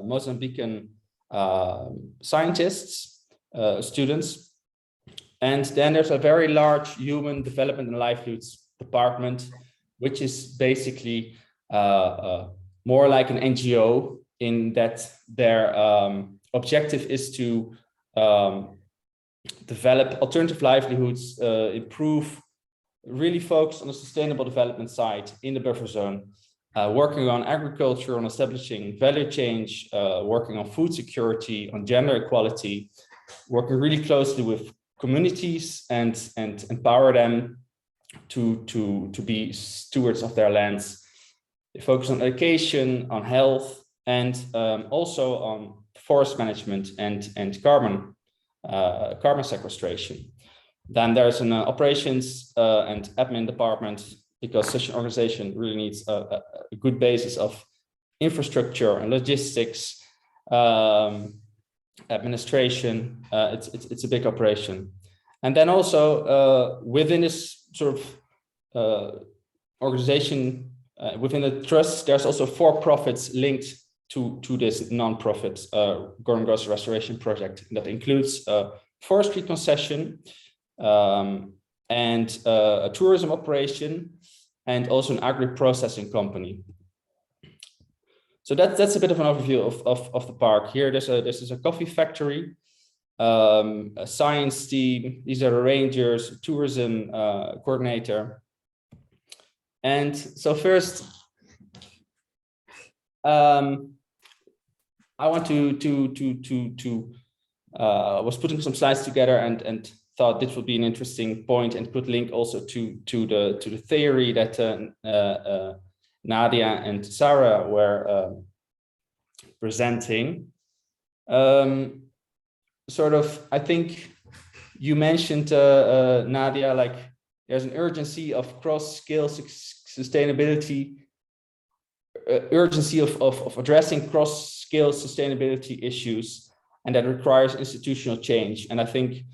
Mozambican scientists, students. And then there's a very large human development and livelihoods department, which is basically more like an NGO, in that their objective is to develop alternative livelihoods, improve, really focus on the sustainable development side in the buffer zone, working on agriculture, on establishing value change, working on food security, on gender equality, working really closely with communities and empower them to be stewards of their lands. They focus on education, on health, and also on forest management and carbon sequestration. Then there's an operations and admin department, because such an organization really needs a good basis of infrastructure and logistics, administration. It's a big operation. And then also within this sort of organization, within the trust, there's also for-profits linked to this non-profit Gorongosa Restoration Project. That includes a forestry concession, and a tourism operation, and also an agri-processing company. So that's a bit of an overview of the park. Here, this is a coffee factory, a science team. These are the rangers, tourism coordinator. And so first, I want was putting some slides together and thought this would be an interesting point, and could link also to the theory that Navia and Sara were presenting. Sort of, I think you mentioned, Navia, like there's an urgency of cross-scale sustainability, urgency of addressing cross-scale sustainability issues, and that requires institutional change. And I think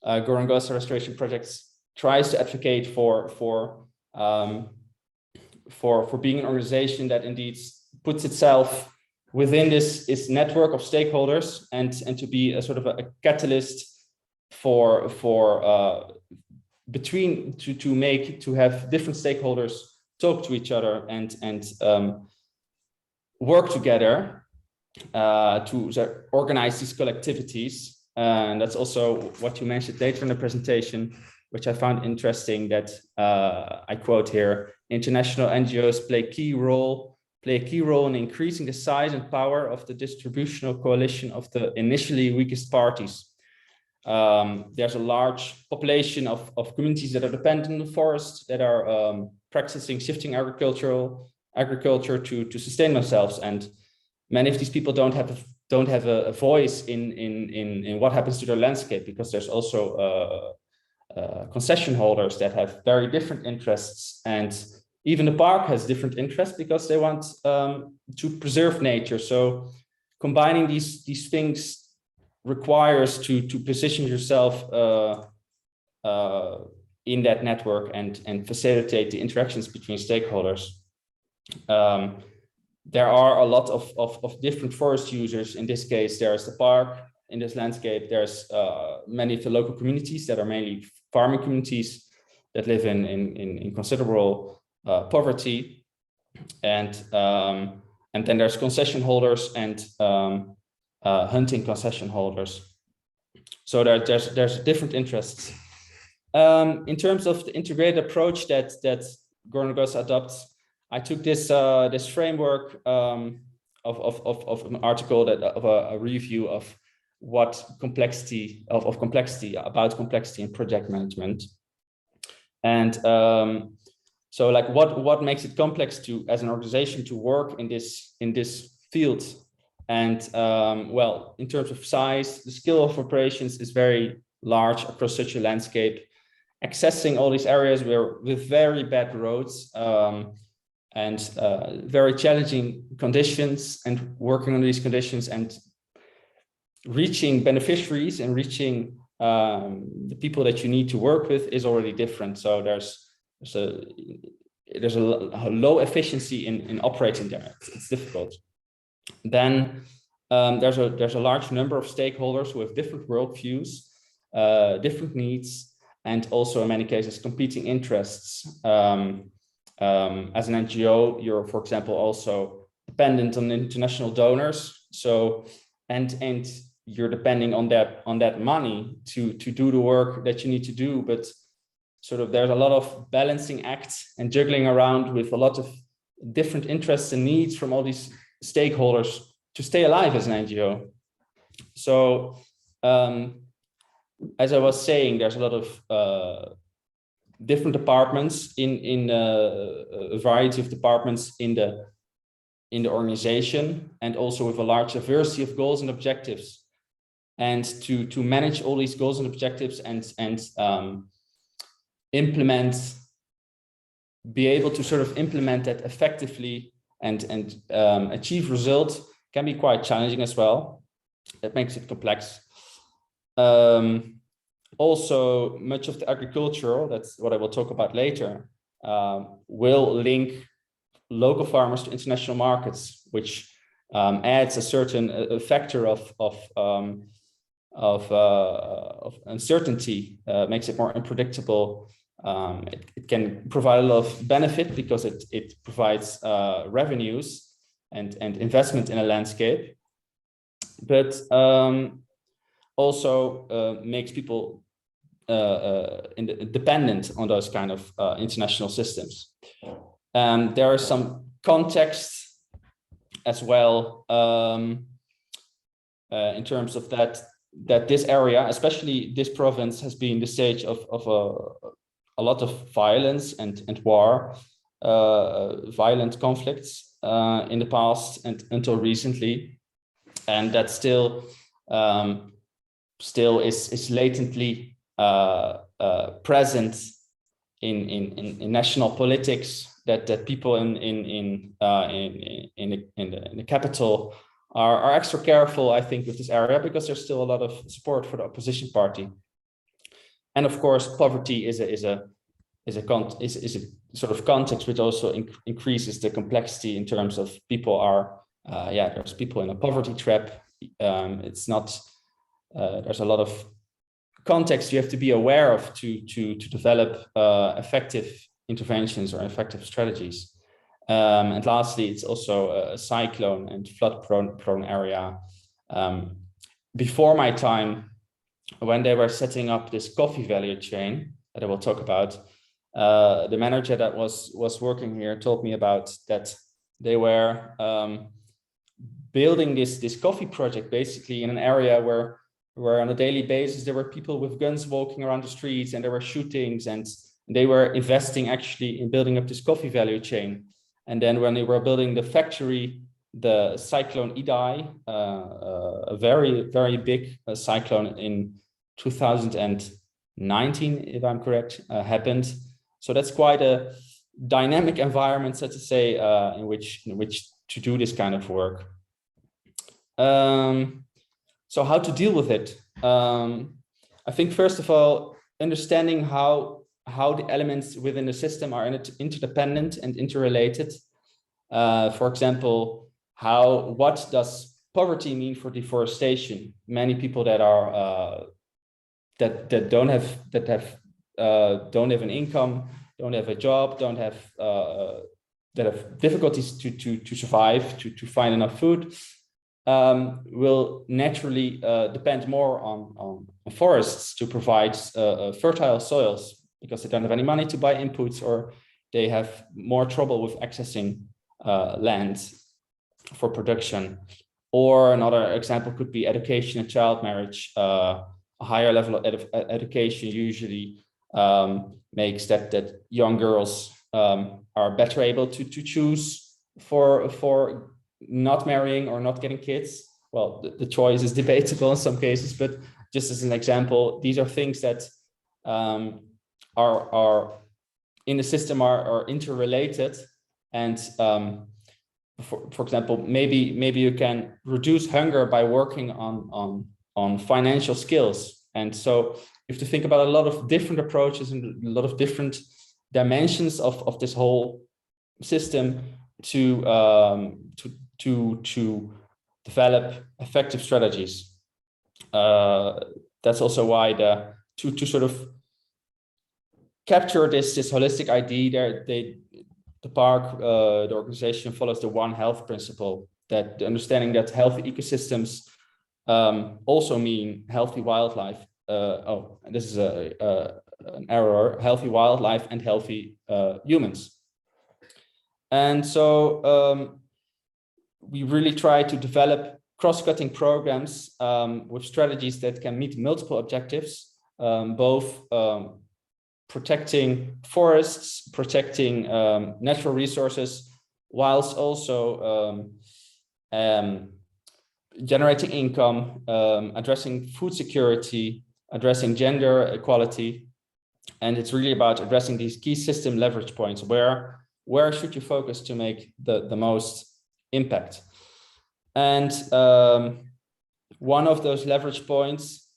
Gorongosa Restoration Project tries to advocate for being an organization that indeed puts itself within this network of stakeholders, and to be a sort of a catalyst to have different stakeholders talk to each other and work together to organize these collectivities. And that's also what you mentioned later in the presentation, which I found interesting, that I quote here: international NGOs play a key role in increasing the size and power of the distributional coalition of the initially weakest parties. There's a large population of communities that are dependent on the forest, that are practicing shifting agriculture to sustain themselves, and many of these people don't have a voice in what happens to their landscape, because there's also concession holders that have very different interests, and even the park has different interests because they want to preserve nature. So combining these things requires to position yourself in that network and facilitate the interactions between stakeholders. There are a lot of different forest users. In this case, there's the park. In this landscape, there's many of the local communities that are mainly farming communities that live in considerable poverty, and then there's concession holders and hunting concession holders. So there's different interests. In terms of the integrated approach that Gorongosa adopts, I took this framework of an article of a review of what complexity about complexity in project management, and so like what makes it complex as an organization to work in this field. And well, in terms of size, the scale of operations is very large across such a landscape. Accessing all these areas with very bad roads and very challenging conditions, and working on these conditions and reaching beneficiaries and reaching the people that you need to work with is already different. So there's a low efficiency in operating there. It's difficult. Then there's a large number of stakeholders who have different worldviews, different needs, and also in many cases competing interests. As an NGO, you're, for example, also dependent on international donors. So and you're depending on that money to do the work that you need to do, but sort of there's a lot of balancing acts and juggling around with a lot of different interests and needs from all these stakeholders to stay alive as an NGO. So as I was saying, there's a lot of different departments in a variety of departments in the organization, and also with a large diversity of goals and objectives. And to manage all these goals and objectives and be able to sort of implement that effectively and achieve results can be quite challenging as well. That makes it complex. Also, much of the agricultural, that's what I will talk about later, will link local farmers to international markets, which adds a certain factor of uncertainty, makes it more unpredictable. It can provide a lot of benefit because it provides revenues, and investment in a landscape, but also makes people dependent on those kind of international systems. There are some contexts as well in terms of that this area, especially this province, has been the stage of a lot of violence and war, violent conflicts in the past and until recently, and that still is latently present in national politics. That people in the capital are extra careful, I think, with this area, because there's still a lot of support for the opposition party, and of course, poverty is a sort of context which also increases the complexity in terms of people are there's people in a poverty trap. It's not there's a lot of context you have to be aware of to develop effective interventions or effective strategies. And lastly, it's also a cyclone and flood prone area. Before my time, when they were setting up this coffee value chain that I will talk about, the manager that was working here told me about that they were building this coffee project basically in an area where on a daily basis there were people with guns walking around the streets, and there were shootings, and they were investing actually in building up this coffee value chain. And then when they were building the factory, the cyclone Idai, a very, very big cyclone in 2019, if I'm correct, happened. So that's quite a dynamic environment, so to say, in which to do this kind of work. So how to deal with it? I think first of all, understanding how the elements within the system are interdependent and interrelated. For example, what does poverty mean for deforestation? Many people that are that don't have an income, don't have a job, that have difficulties to survive, to find enough food, will naturally depend more on forests to provide fertile soils, because they don't have any money to buy inputs, or they have more trouble with accessing land for production. Or another example could be education and child marriage. A higher level of education usually makes that young girls are better able to choose for not marrying or not getting kids. Well, the choice is debatable in some cases, but just as an example, these are things that are in the system are interrelated. And for example, maybe you can reduce hunger by working on financial skills. And so you have to think about a lot of different approaches and a lot of different dimensions of this whole system to develop effective strategies. That's also why to sort of capture this holistic idea, the organization follows the One Health principle, that the understanding that healthy ecosystems also mean healthy wildlife. This is an error: healthy wildlife and healthy humans. And so we really try to develop cross-cutting programs with strategies that can meet multiple objectives, both protecting forests, protecting natural resources, whilst also generating income, addressing food security, addressing gender equality. And it's really about addressing these key system leverage points. Where should you focus to make the most impact? And one of those leverage points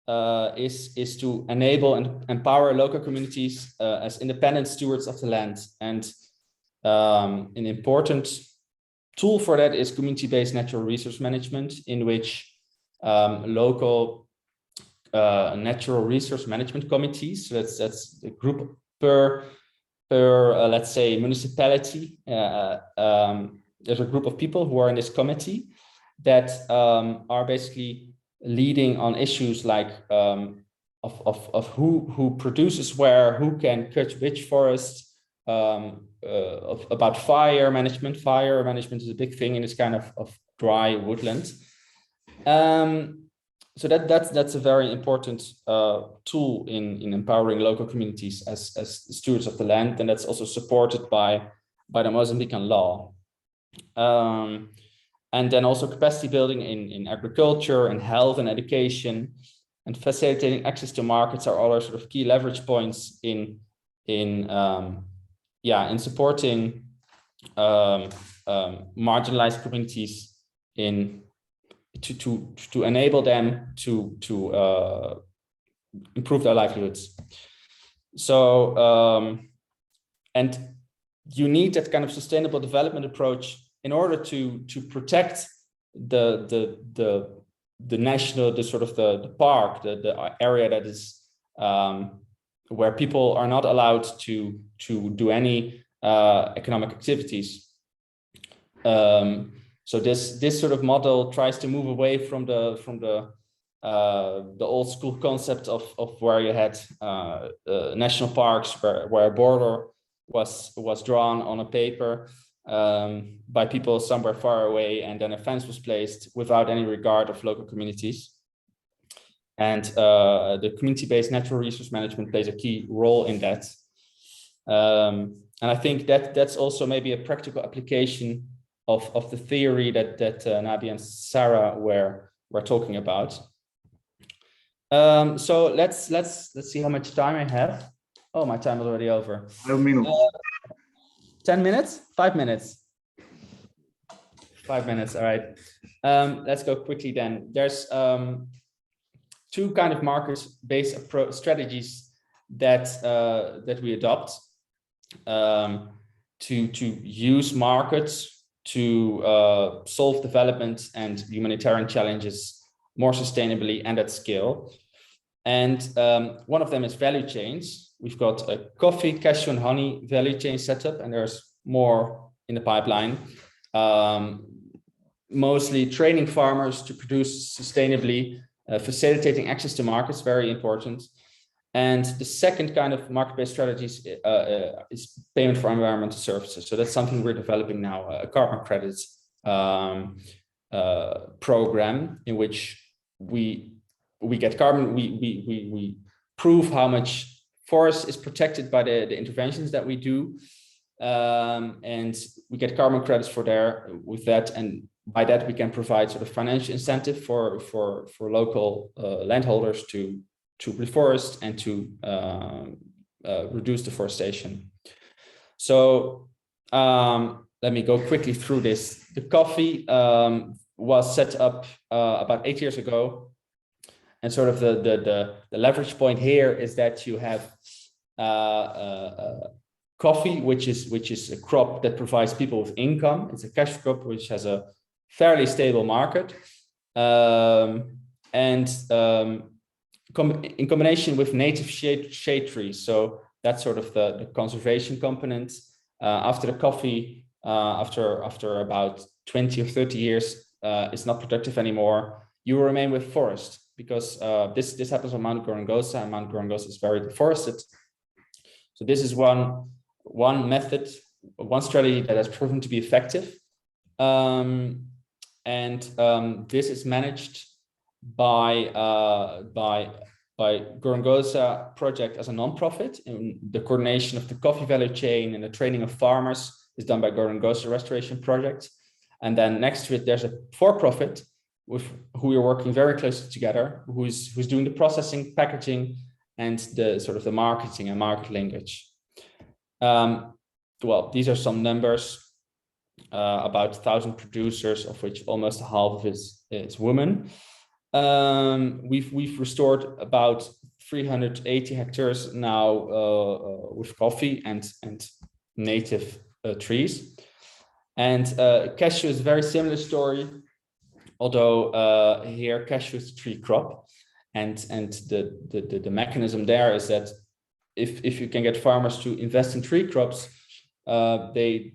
is to enable and empower local communities as independent stewards of the land. And an important tool for that is community-based natural resource management, in which local natural resource management committees, so that's a group per let's say municipality, there's a group of people who are in this committee that are basically leading on issues like of who produces where, who can cut which forest, about fire management. Fire management is a big thing in this kind of dry woodland. So that's a very important tool in empowering local communities as stewards of the land, and that's also supported by the Mozambican law. And then also capacity building in agriculture and health and education, and facilitating access to markets are other sort of key leverage points in supporting marginalized communities to enable them to improve their livelihoods. So and you need that kind of sustainable development approach in order to protect the national, the park, the area that is where people are not allowed to do any economic activities. So this sort of model tries to move away from the old school concept of where you had national parks where a border was drawn on a paper by people somewhere far away, and then a fence was placed without any regard of local communities. And the community-based natural resource management plays a key role in that. And I think that's also maybe a practical application of the theory that Navia and Sara were talking about. So let's see how much time I have. Oh, my time is already over. 5 minutes. 10 minutes? 5 minutes. 5 minutes. All right. Let's go quickly then. There's two kind of market-based strategies that we adopt to use markets to solve development and humanitarian challenges more sustainably and at scale. And one of them is value chains. We've got a coffee, cashew, and honey value chain setup, and there's more in the pipeline. Mostly training farmers to produce sustainably, facilitating access to markets, very important. And the second kind of market-based strategies is payment for environmental services. So that's something we're developing now, a carbon credits program in which we get carbon, we prove how much forest is protected by the interventions that we do, and we get carbon credits with that, and by that we can provide sort of financial incentive for local landholders to reforest and to reduce deforestation. So let me go quickly through this. The coffee was set up about 8 years ago, and sort of the leverage point here is that you have coffee, which is a crop that provides people with income. It's a cash crop which has a fairly stable market, and in combination with native shade trees. So that's sort of the conservation component. After the coffee, after about 20 or 30 years, it's not productive anymore, you will remain with forest, because this happens on Mount Gorongosa, and Mount Gorongosa is very deforested. So this is one method, one strategy that has proven to be effective. And this is managed by Gorongosa Project as a non-profit, and the coordination of the coffee value chain and the training of farmers is done by Gorongosa Restoration Project. And then next to it, there's a for-profit with who we're working very closely together, who's doing the processing, packaging, and the sort of the marketing and market linkage. Well, these are some numbers, about 1,000 producers, of which almost half of it is women. We've restored about 380 hectares now with coffee and native trees. And cashew is a very similar story, although here cashew is a tree crop, and the mechanism there is that if you can get farmers to invest in tree crops, they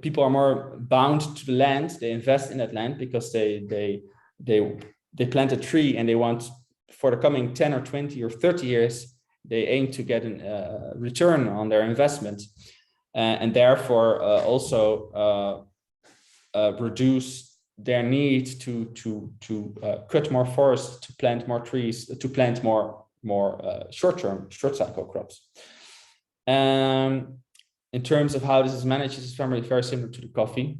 people are more bound to the land. They invest in that land because they plant a tree and they want, for the coming 10 or 20 or 30 years, they aim to get a return on their investment, and therefore also reduce their need to cut more forests, to plant more trees, to plant more short cycle crops. In terms of how this is managed, this is very similar to the coffee.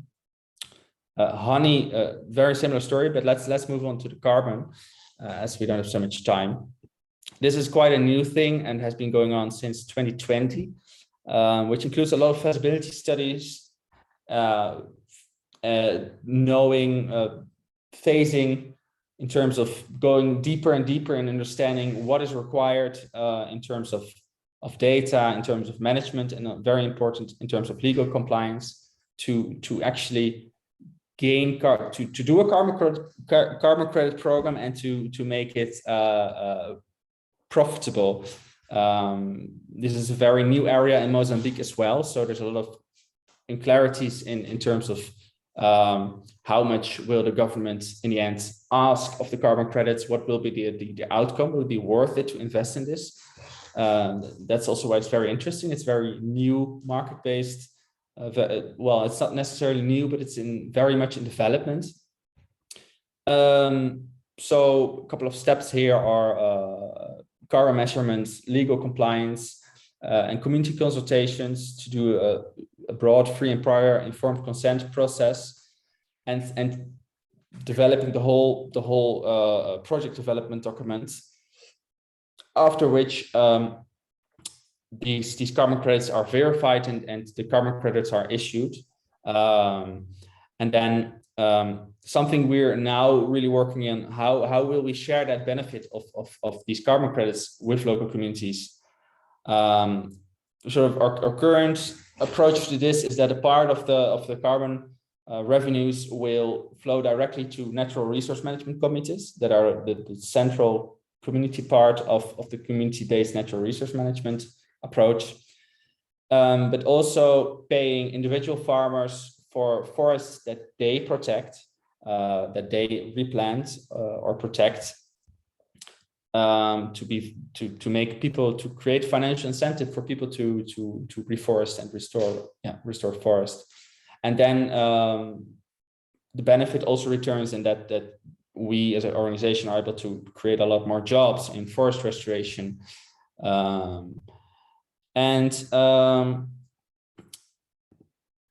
Honey, very similar story, but let's move on to the carbon, as we don't have so much time. This is quite a new thing and has been going on since 2020, which includes a lot of feasibility studies, knowing, phasing, in terms of going deeper and deeper in understanding what is required in terms of data, in terms of management, and very important in terms of legal compliance to actually gain to do a carbon credit program and to make it profitable. This is a very new area in Mozambique as well, so there's a lot of unclarities in terms of how much will the government in the end ask of the carbon credits, what will be the outcome, will it be worth it to invest in this? That's also why it's very interesting. It's very new, market-based. Well, it's not necessarily new, but it's very much in development. So a couple of steps here are carbon measurements, legal compliance, and community consultations to do a broad, free and prior informed consent process, and developing the whole project development documents. After which these carbon credits are verified and the carbon credits are issued. And then something we're now really working on, how will we share that benefit of these carbon credits with local communities? Sort of our current approach to this is that a part of the carbon revenues will flow directly to natural resource management committees that are the central community part of the community-based natural resource management approach, but also paying individual farmers for forests that they protect, that they replant or protect, to make people, to create financial incentive for people to reforest and restore forest. And then the benefit also returns in that we as an organization are able to create a lot more jobs in forest restoration.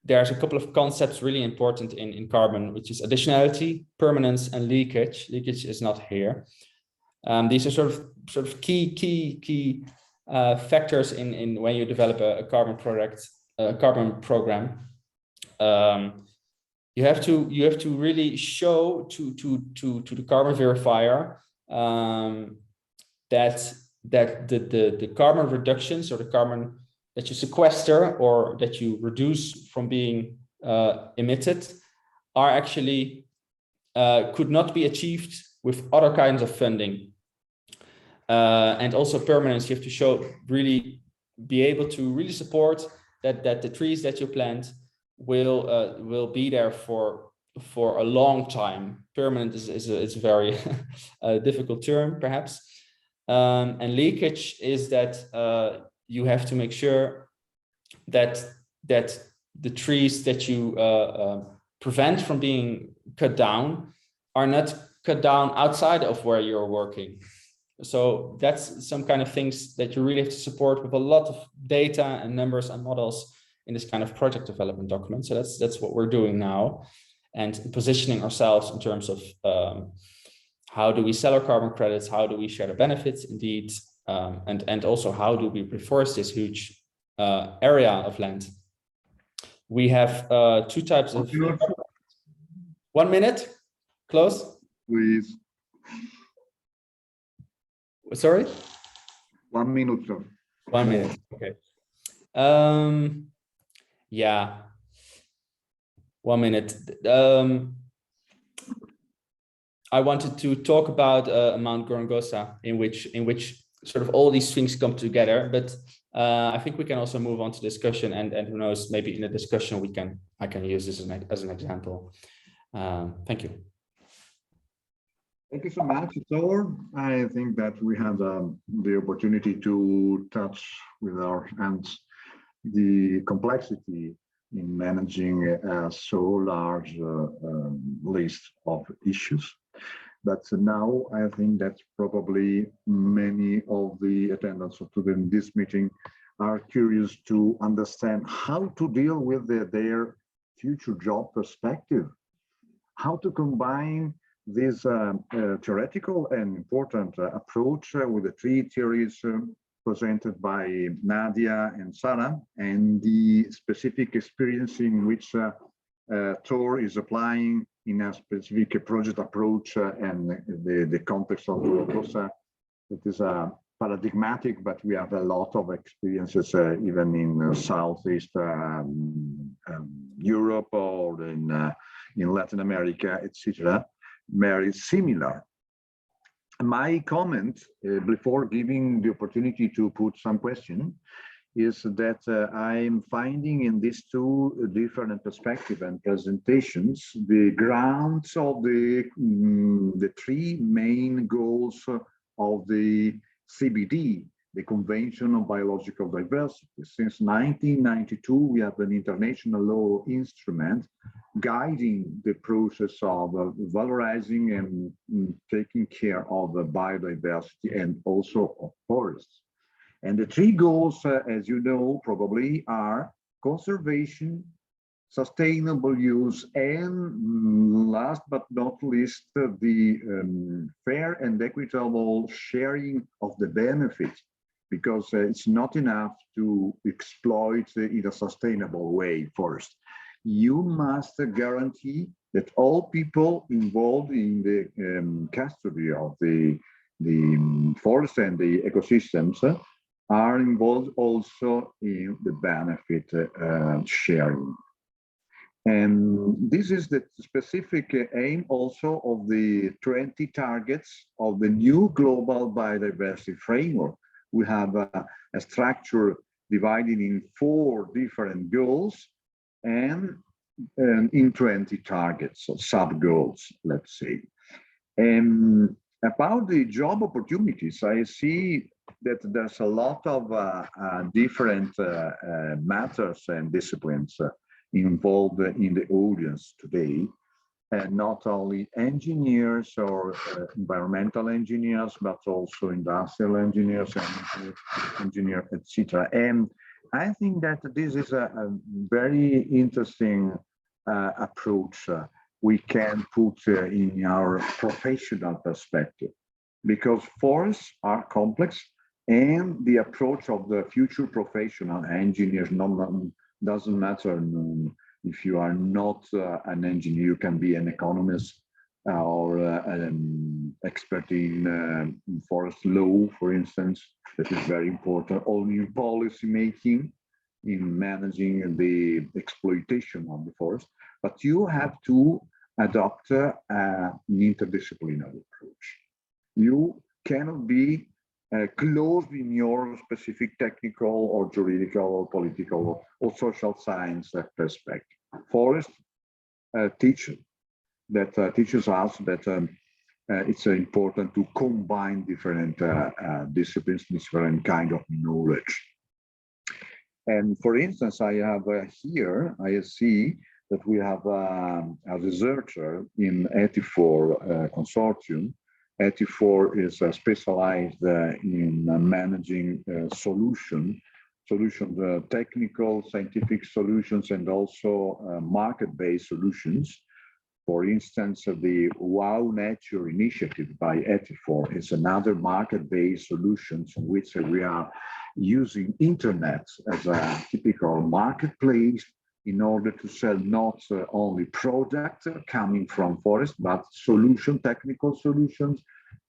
There's a couple of concepts really important in carbon, which is additionality, permanence, and leakage. Leakage is not here. These are sort of key factors in when you develop a carbon program. You have to really show to the carbon verifier that the carbon reductions, or the carbon that you sequester or that you reduce from being emitted, are actually could not be achieved with other kinds of funding. And also permanence, you have to show, really be able to really support that the trees that you plant will be there for a long time. Permanent is a very difficult term, perhaps. And leakage is that you have to make sure that the trees that you prevent from being cut down are not cut down outside of where you're working. So that's some kind of things that you really have to support with a lot of data and numbers and models in this kind of project development document. So that's what we're doing now, and positioning ourselves in terms of how do we sell our carbon credits, how do we share the benefits indeed, and also how do we reforest this huge area of land. We have two types of... 1 minute, close? Please. Sorry? 1 minute, sir. 1 minute, okay. Yeah, 1 minute. I wanted to talk about Mount Gorongosa, in which sort of all these things come together. But I think we can also move on to discussion, and who knows, maybe in the discussion I can use this as an example. Thank you. Thank you so much, Thor. I think that we had the opportunity to touch with our hands the complexity in managing a so large list of issues. But now I think that probably many of the attendants of this meeting are curious to understand how to deal with their future job perspective, how to combine this theoretical and important approach with the three theories presented by Navia and Sara, and the specific experience in which Thor is applying in a specific project approach and the context of Gorongosa. It is paradigmatic, but we have a lot of experiences even in Southeast Europe or in Latin America, etc. Very similar. My comment before giving the opportunity to put some question is that I'm finding in these two different perspectives and presentations the grounds of the three main goals of the CBD, the Convention on Biological Diversity. Since 1992, we have an international law instrument guiding the process of valorizing and taking care of biodiversity and also of forests. And the three goals, as you know, probably are conservation, sustainable use, and last but not least, the fair and equitable sharing of the benefits, because it's not enough to exploit in a sustainable way first. You must guarantee that all people involved in the custody of the forest and the ecosystems are involved also in the benefit sharing. And this is the specific aim also of the 20 targets of the new global biodiversity framework. We have a structure divided in 4 different goals and in 20 targets, so sub-goals, let's say. And about the job opportunities, I see that there's a lot of different matters and disciplines involved in the audience today, and not only engineers or environmental engineers, but also industrial engineers and engineers, etc. And I think that this is a very interesting approach we can put in our professional perspective, because forests are complex, and the approach of the future professional engineers doesn't matter if you are not an engineer. You can be an economist or an expert in forest law, for instance. That is very important, or in policy making, in managing the exploitation of the forest. But you have to adopt an interdisciplinary approach. You cannot be closed in your specific technical or juridical or political or social science perspective. Forest teaches us that it's important to combine different disciplines, different kind of knowledge. And for instance, I have here, I see that we have a researcher in ETI4 consortium. ETI4 is specialized in managing solutions, technical, scientific solutions, and also market-based solutions. For instance, the Wow Nature initiative by ETI4 is another market-based solution in which we are using internet as a typical marketplace in order to sell not only products coming from forest, but technical solutions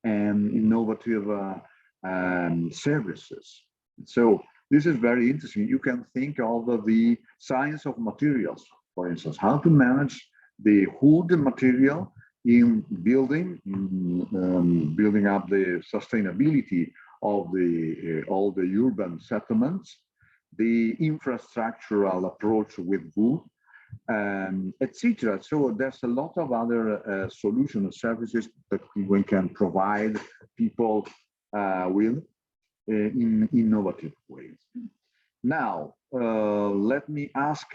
and innovative services. So this is very interesting. You can think of the science of materials, for instance, how to manage the wood material in building up the sustainability of all the urban settlements, the infrastructural approach with wood, etc. So there's a lot of other solutions and services that we can provide people with in innovative ways. Now, let me ask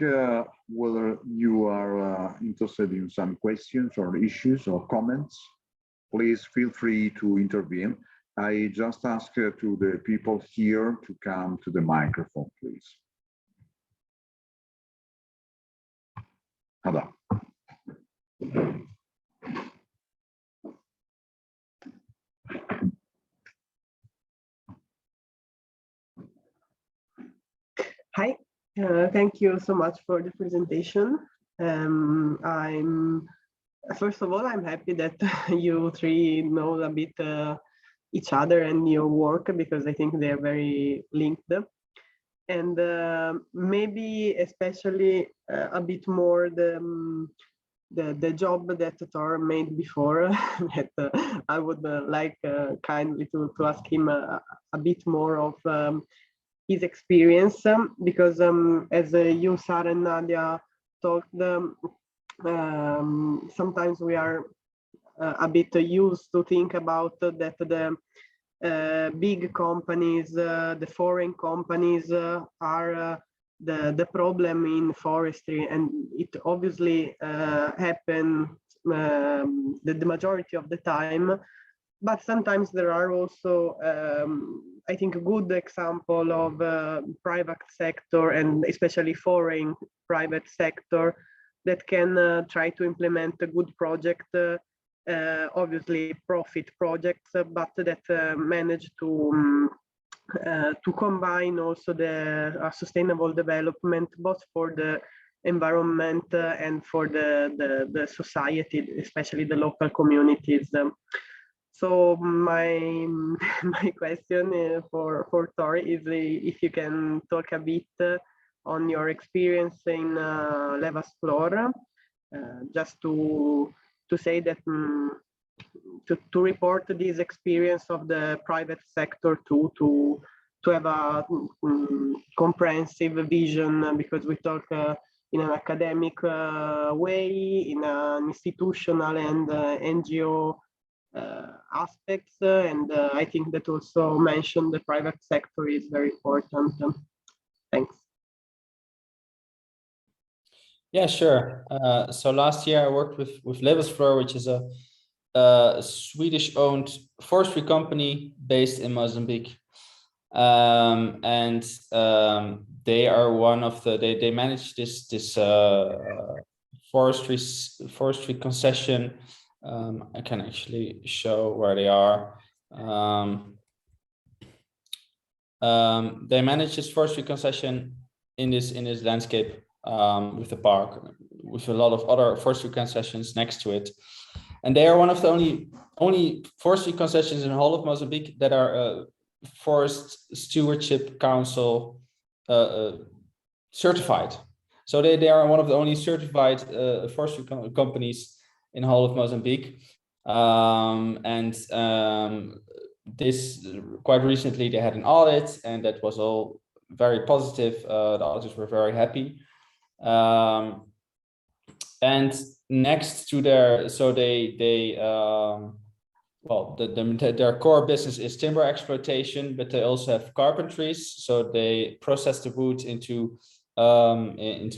whether you are interested in some questions or issues or comments. Please feel free to intervene. I just ask to the people here to come to the microphone, please. Ada. Hi, thank you so much for the presentation. First of all, I'm happy that you three know a bit each other and your work, because I think they're very linked. And maybe especially a bit more the job that Thor made before, that I would like kindly to ask him a bit more of his experience, because as you, Sara and Navia talked, sometimes we are a bit used to think about that the big companies, the foreign companies are the problem in forestry, and it obviously happens the majority of the time. But sometimes there are also, I think, a good example of private sector, and especially foreign private sector, that can try to implement a good project, obviously profit projects, but that manage to combine also the sustainable development, both for the environment and for the society, especially the local communities. So my question for Thor is if you can talk a bit on your experience in Levasplor, just to say that to report this experience of the private sector to have a comprehensive vision, because we talk in an academic way, in an institutional and NGO aspects, and I think that also mentioned the private sector is very important. Thanks. Yeah, sure. So last year I worked with Levasplor, which is a Swedish-owned forestry company based in Mozambique, and they are one of the they manage this forestry concession. I can actually show where they are. They manage this forestry concession in this landscape with the park, with a lot of other forestry concessions next to it. And they are one of the only forestry concessions in the whole of Mozambique that are Forest Stewardship Council certified. So they are one of the only certified forestry companies in the whole of Mozambique. This quite recently they had an audit, and that was all very positive. The auditors were very happy. And next to their, so their core business is timber exploitation, but they also have carpentries. So they process the wood into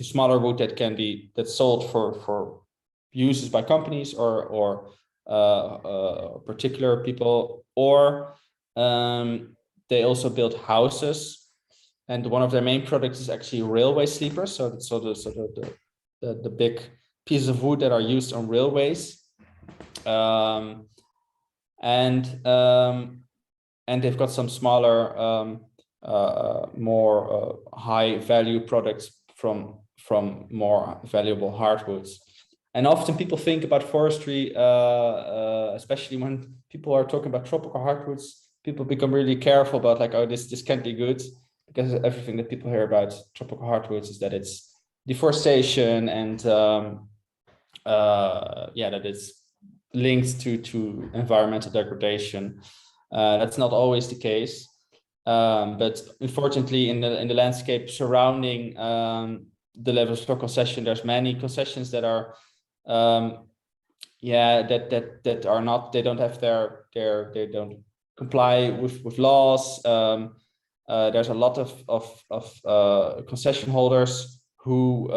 smaller wood that's sold for uses by companies or particular people, or they also build houses. And one of their main products is actually railway sleepers. So the big pieces of wood that are used on railways. And they've got some smaller, more high value products from more valuable hardwoods. And often people think about forestry, especially when people are talking about tropical hardwoods, people become really careful about like, oh, this can't be good, because everything that people hear about tropical hardwoods is that it's deforestation and that it's linked to environmental degradation. That's not always the case, but unfortunately, in the landscape surrounding the Leverstock concession, there's many concessions that are, that are not. They don't have they don't comply with laws. There's a lot of concession holders who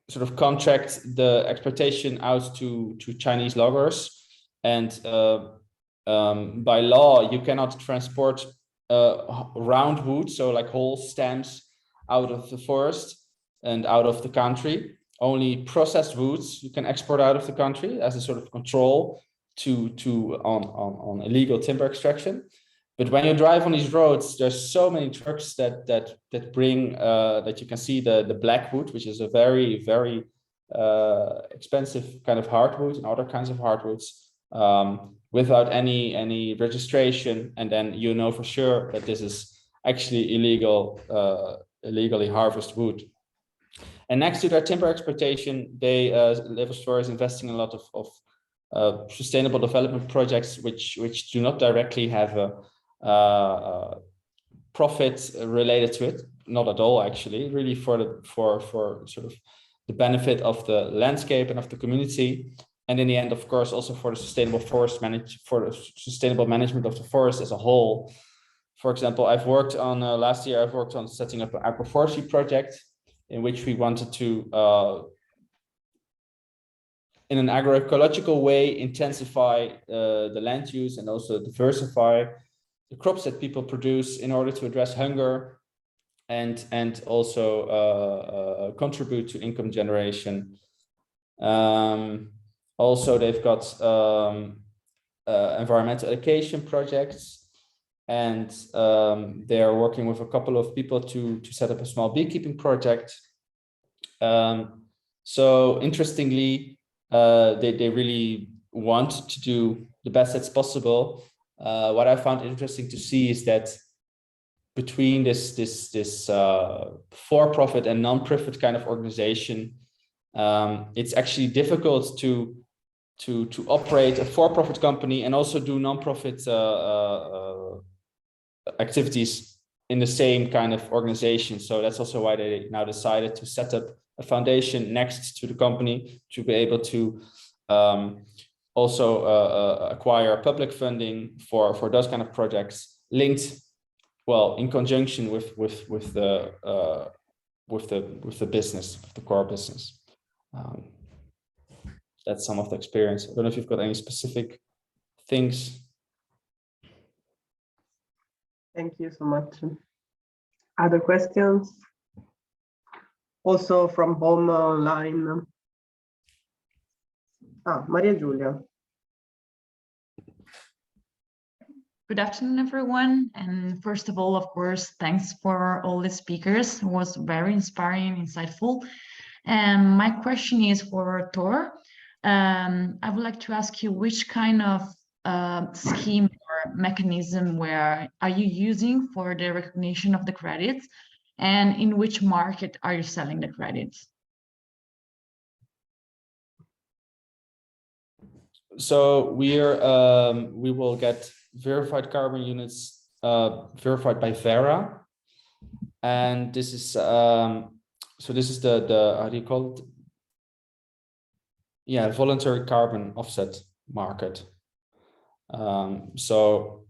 sort of contract the exploitation out to Chinese loggers, and by law you cannot transport round wood, so like whole stems, out of the forest and out of the country. Only processed woods you can export out of the country as a sort of control on illegal timber extraction. But when you drive on these roads, there's so many trucks that bring that you can see the black wood, which is a very, very expensive kind of hardwood and other kinds of hardwoods, without any registration, and then you know for sure that this is actually illegally harvested wood. And next to their timber exploitation, Leverstock is investing in a lot of sustainable development projects, which do not directly have a profit related to it, not at all actually, really for sort of the benefit of the landscape and of the community, and in the end, of course, also for the sustainable sustainable management of the forest as a whole. For example, last year I've worked on setting up an agroforestry project in which we wanted to, in an agroecological way, intensify the land use and also diversify the crops that people produce in order to address hunger and also contribute to income generation. Also, they've got environmental education projects, and they are working with a couple of people to set up a small beekeeping project. So interestingly, they really want to do the best that's possible. What I found interesting to see is that between this for-profit and non-profit kind of organization, it's actually difficult to operate a for-profit company and also do non-profit activities in the same kind of organization. So that's also why they now decided to set up a foundation next to the company to be able to also acquire public funding for those kind of projects linked, well, in conjunction with the business, with the core business. That's some of the experience. I don't know if you've got any specific things. Thank you so much. Other questions? Also from home online. Maria Giulia. Good afternoon, everyone. And first of all, of course, thanks for all the speakers. It was very inspiring, insightful. And my question is for Thor. I would like to ask you which kind of scheme or mechanism are you using for the recognition of the credits, and in which market are you selling the credits? So we will get verified carbon units verified by Vera, and this is so this is the how do you call it? Yeah, voluntary carbon offset market. So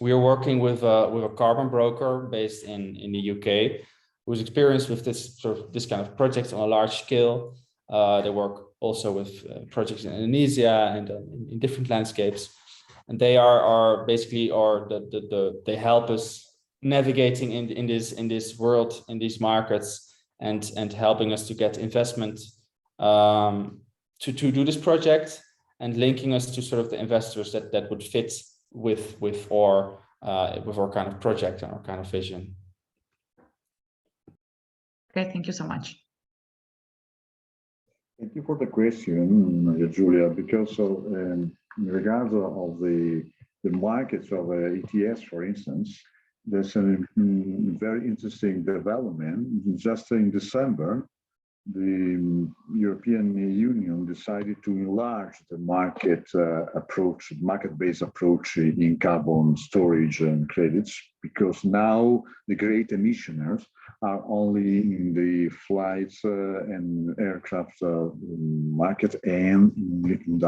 we are working with a carbon broker based in the UK, who's experienced with this kind of projects on a large scale. They work also with projects in Indonesia and in different landscapes, and they are basically they help us navigating in this world, in these markets, and helping us to get investment to do this project, and linking us to sort of the investors that would fit with our kind of project and our kind of vision. Okay, thank you so much. Thank you for the question, Julia, because in regards of the markets of ETS, for instance, there's a very interesting development. Just in December, the European Union decided to enlarge the market-based approach in carbon storage and credits, because now the great emissioners are only in the flights and aircraft market and in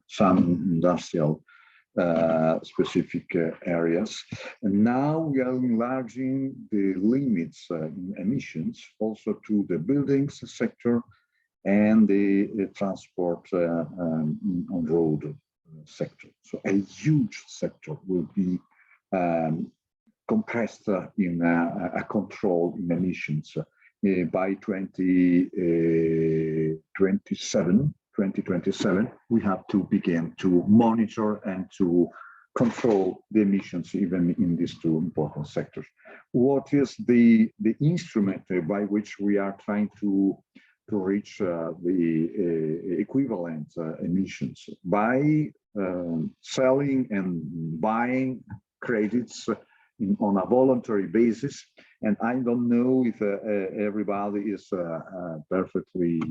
some industrial specific areas. And now we are enlarging the limits in emissions also to the buildings sector and the transport on road sector. So a huge sector will be compressed in a control in emissions by 2027, we have to begin to monitor and to control the emissions even in these two important sectors. What is the instrument by which we are trying to reach the equivalent emissions? By selling and buying credits on a voluntary basis. And I don't know if everybody is perfectly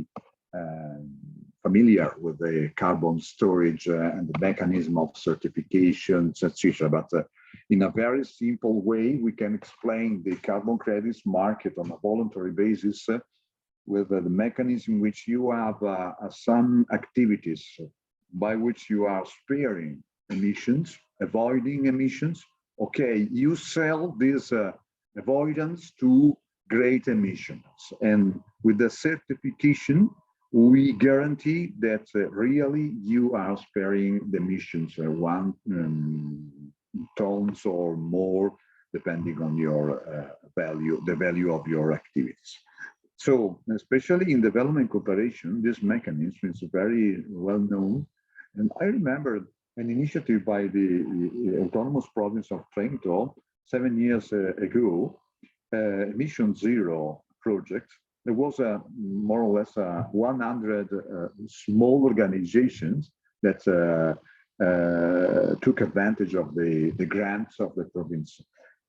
familiar with the carbon storage and the mechanism of certifications, etc. But in a very simple way, we can explain the carbon credits market on a voluntary basis with the mechanism which you have some activities by which you are sparing emissions, avoiding emissions. Okay, you sell this avoidance to great emissions, and with the certification, we guarantee that really you are sparing the emissions 1 tons or more, depending on your value, the value of your activities. So, especially in development cooperation, this mechanism is very well known. And I remember an initiative by the autonomous province of Trento 7 years ago, Emission Zero project. There was more or less 100 small organizations that took advantage of the grants of the province.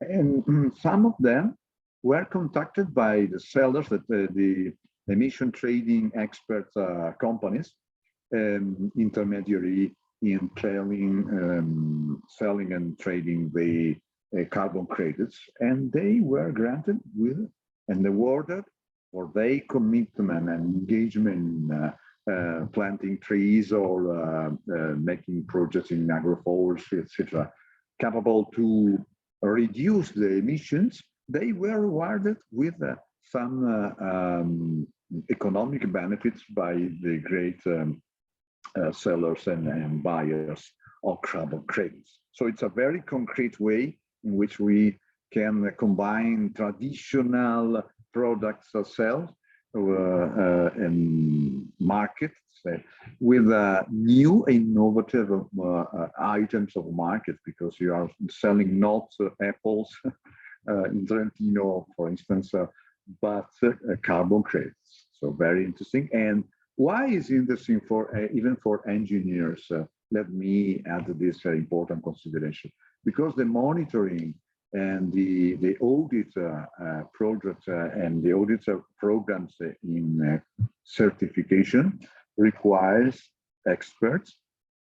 And some of them were contacted by the sellers, the emission trading expert companies, intermediary in selling and trading the carbon credits, and they were granted with and awarded for their commitment and engagement in planting trees or making projects in agroforestry, etc., capable to reduce the emissions. They were rewarded with some economic benefits by the great sellers and buyers of carbon credits. So it's a very concrete way in which we can combine traditional products ourselves and markets with new innovative items of market, because you are selling not apples in Trentino, for instance, but carbon credits. So very interesting. And why is interesting for even for engineers? Let me add this important consideration, because the monitoring and the audit projects and the audit programs in certification requires experts,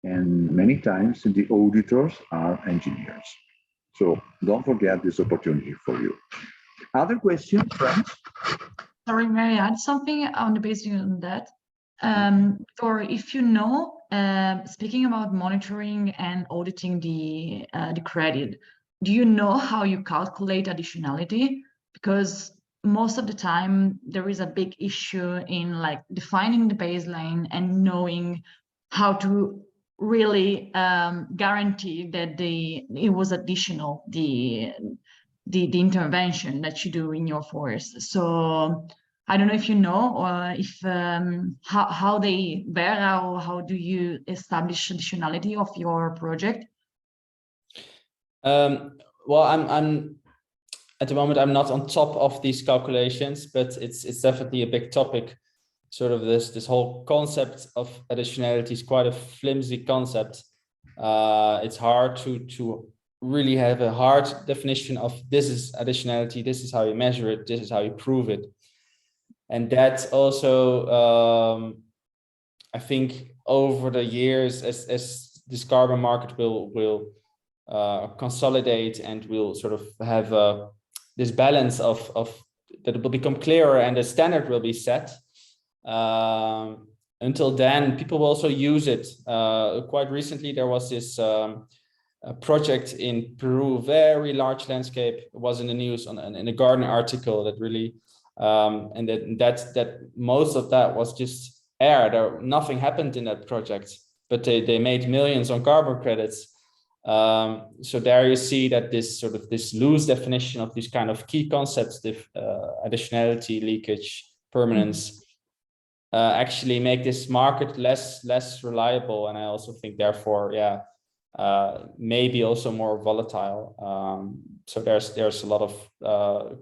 and many times the auditors are engineers. So don't forget this opportunity for you. Other questions, friends? Sorry, may I add something on the basis on that? Or if you know, speaking about monitoring and auditing the credit, do you know how you calculate additionality? Because most of the time there is a big issue in like defining the baseline and knowing how to really guarantee that it was additional, the intervention that you do in your forest. So I don't know if you know, or if how they bear, or how do you establish additionality of your project? Well, I'm at the moment, I'm not on top of these calculations, but it's definitely a big topic. Sort of this whole concept of additionality is quite a flimsy concept. It's hard to really have a hard definition of this is additionality, this is how you measure it, this is how you prove it. And that also, I think over the years, as this carbon market will consolidate and will sort of have this balance of that it will become clearer and the standard will be set. Until then, people will also use it. Quite recently, there was this a project in Peru, very large landscape. It was in the news in a garden article that really, and that most of that was just air. Nothing happened in that project, but they made millions on carbon credits. So there you see that this loose definition of these kind of key concepts, additionality, leakage, permanence, actually make this market less reliable, and I also think therefore, maybe also more volatile. So there's a lot of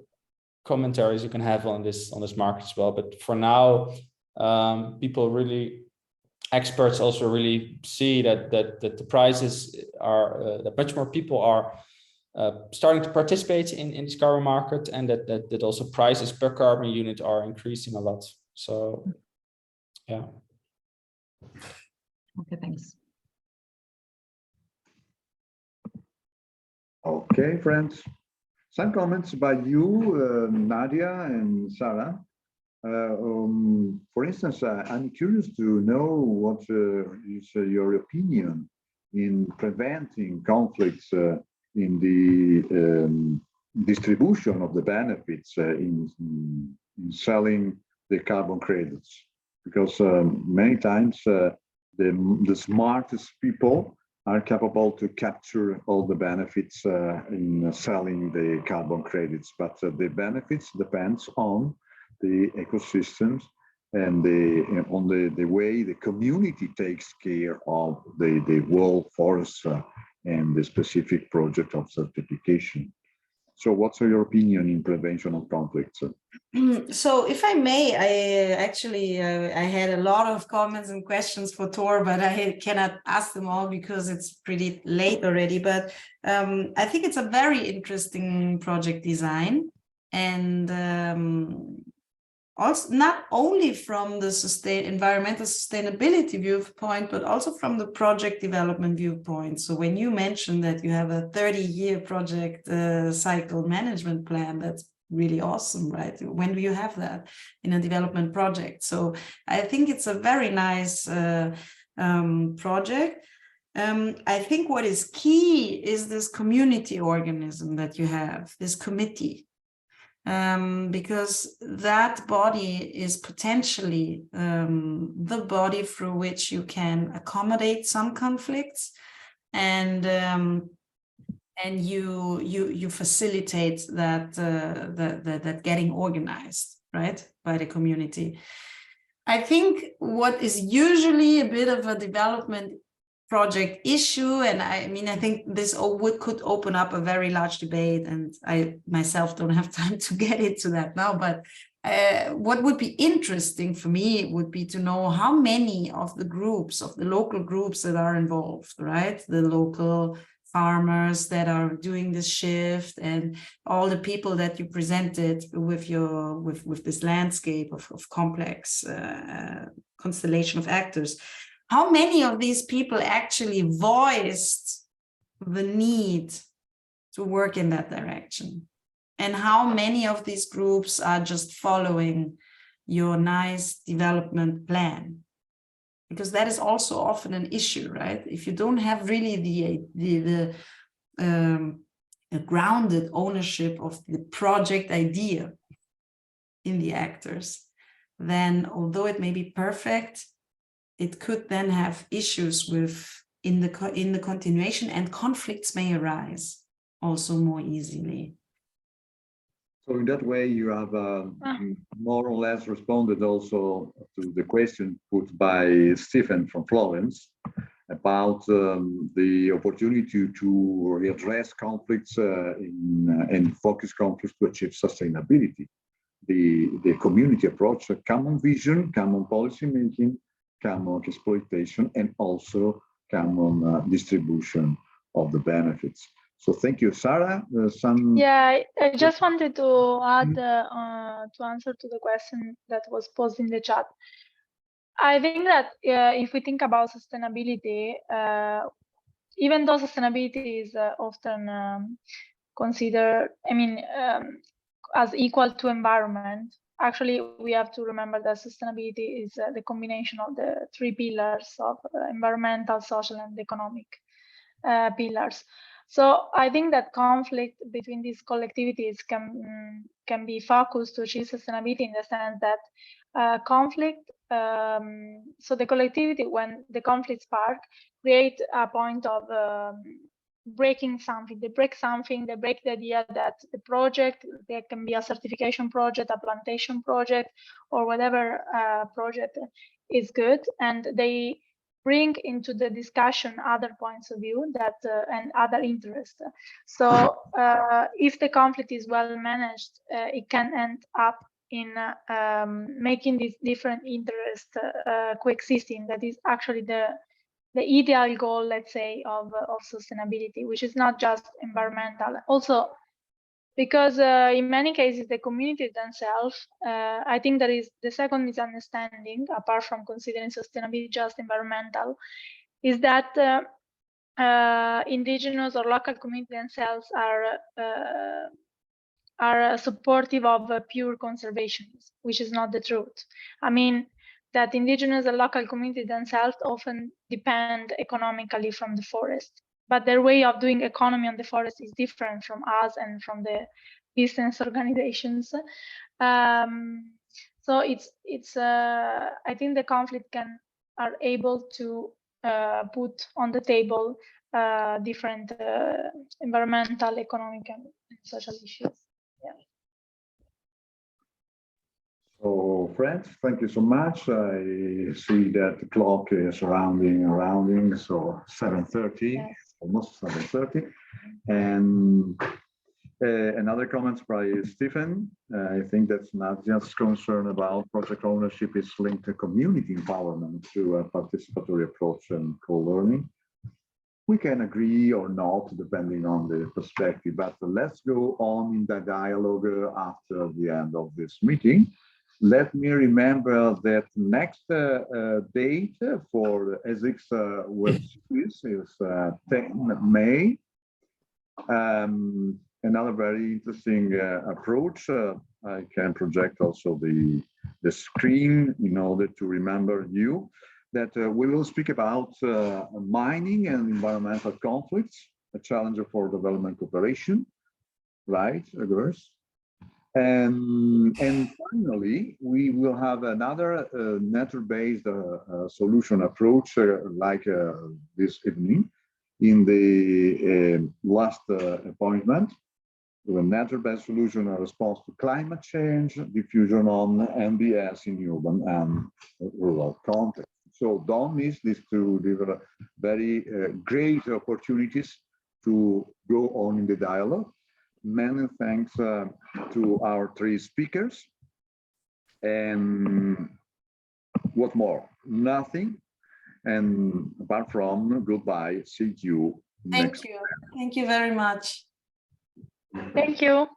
commentaries you can have on this market as well. But for now, people really. Experts also really see that the prices are that much more people are starting to participate in this carbon market, and that also prices per carbon unit are increasing a lot. So, yeah. Okay, thanks. Okay, friends. Some comments by you, Nadia and Sara. For instance, I'm curious to know what is your opinion in preventing conflicts in the distribution of the benefits in selling the carbon credits, because many times the smartest people are capable to capture all the benefits in selling the carbon credits, but the benefits depends on the ecosystems and on the way the community takes care of the whole forest and the specific project of certification. So what's your opinion in prevention of conflicts? So if I may, I had a lot of comments and questions for Thor, but I cannot ask them all because it's pretty late already. But I think it's a very interesting project design, and also not only from the environmental sustainability viewpoint, but also from the project development viewpoint. So when you mentioned that you have a 30-year project cycle management plan, that's really awesome, right? When do you have that in a development project? So I think it's a very nice project. I think what is key is this community organism that you have, this committee. Because that body is potentially the body through which you can accommodate some conflicts, and you facilitate that getting organized, right, by the community. I think what is usually a bit of a development project issue, and I mean, I think this could open up a very large debate, and I myself don't have time to get into that now, but what would be interesting for me would be to know how many of the groups, of the local groups that are involved, right? The local farmers that are doing this shift, and all the people that you presented with this landscape of complex constellation of actors. How many of these people actually voiced the need to work in that direction? And how many of these groups are just following your nice development plan? Because that is also often an issue, right? If you don't have really the grounded ownership of the project idea in the actors, then although it may be perfect, it could then have issues in the continuation, and conflicts may arise also more easily. So in that way, you have more or less responded also to the question put by Stephen from Florence about the opportunity to address conflicts and focus conflicts to achieve sustainability. The community approach, a common vision, common policy making, common exploitation, and also common distribution of the benefits. So thank you, Sara. Yeah, I just wanted to add to answer to the question that was posed in the chat. I think that if we think about sustainability, even though sustainability is often considered, as equal to environment, actually we have to remember that sustainability is the combination of the three pillars of environmental, social, and economic pillars. So I think that conflict between these collectivities can be focused to achieve sustainability in the sense that conflict, so the collectivity, when the conflict spark, create a point of breaking something. They break something, they break the idea that the project, there can be a certification project, a plantation project, or whatever project is good, and they bring into the discussion other points of view that and other interests. So if the conflict is well managed, it can end up in making these different interests coexisting. That is actually the ideal goal, let's say, of sustainability, which is not just environmental. Also, because in many cases, the communities themselves, I think that is the second misunderstanding, apart from considering sustainability just environmental, is that indigenous or local communities themselves are supportive of pure conservation, which is not the truth. I mean, that indigenous and local communities themselves often depend economically from the forest, but their way of doing economy on the forest is different from us and from the business organizations. So it's I think the conflict are able to put on the table different environmental, economic, and social issues. Yeah. So friends, thank you so much. I see that the clock is rounding, so 7:30, yes. Almost 7:30. And another comment by Stephen. I think that's not just concern about project ownership, is linked to community empowerment through a participatory approach and co-learning. We can agree or not, depending on the perspective, but let's go on in the dialogue after the end of this meeting. Let me remember that next date for ESIC's web series is 10 May. Another very interesting approach. I can project also the screen in order to remember you that we will speak about mining and environmental conflicts, a challenge for development cooperation, right, girls? And finally, we will have another nature-based solution approach like this evening in the last appointment. The nature-based solution in response to climate change, diffusion on MBS in urban and rural context. So don't miss these two very great opportunities to go on in the dialogue. Many thanks to our three speakers. And what more? Nothing. And apart from goodbye, see you next time. Thank you very much. Thank you.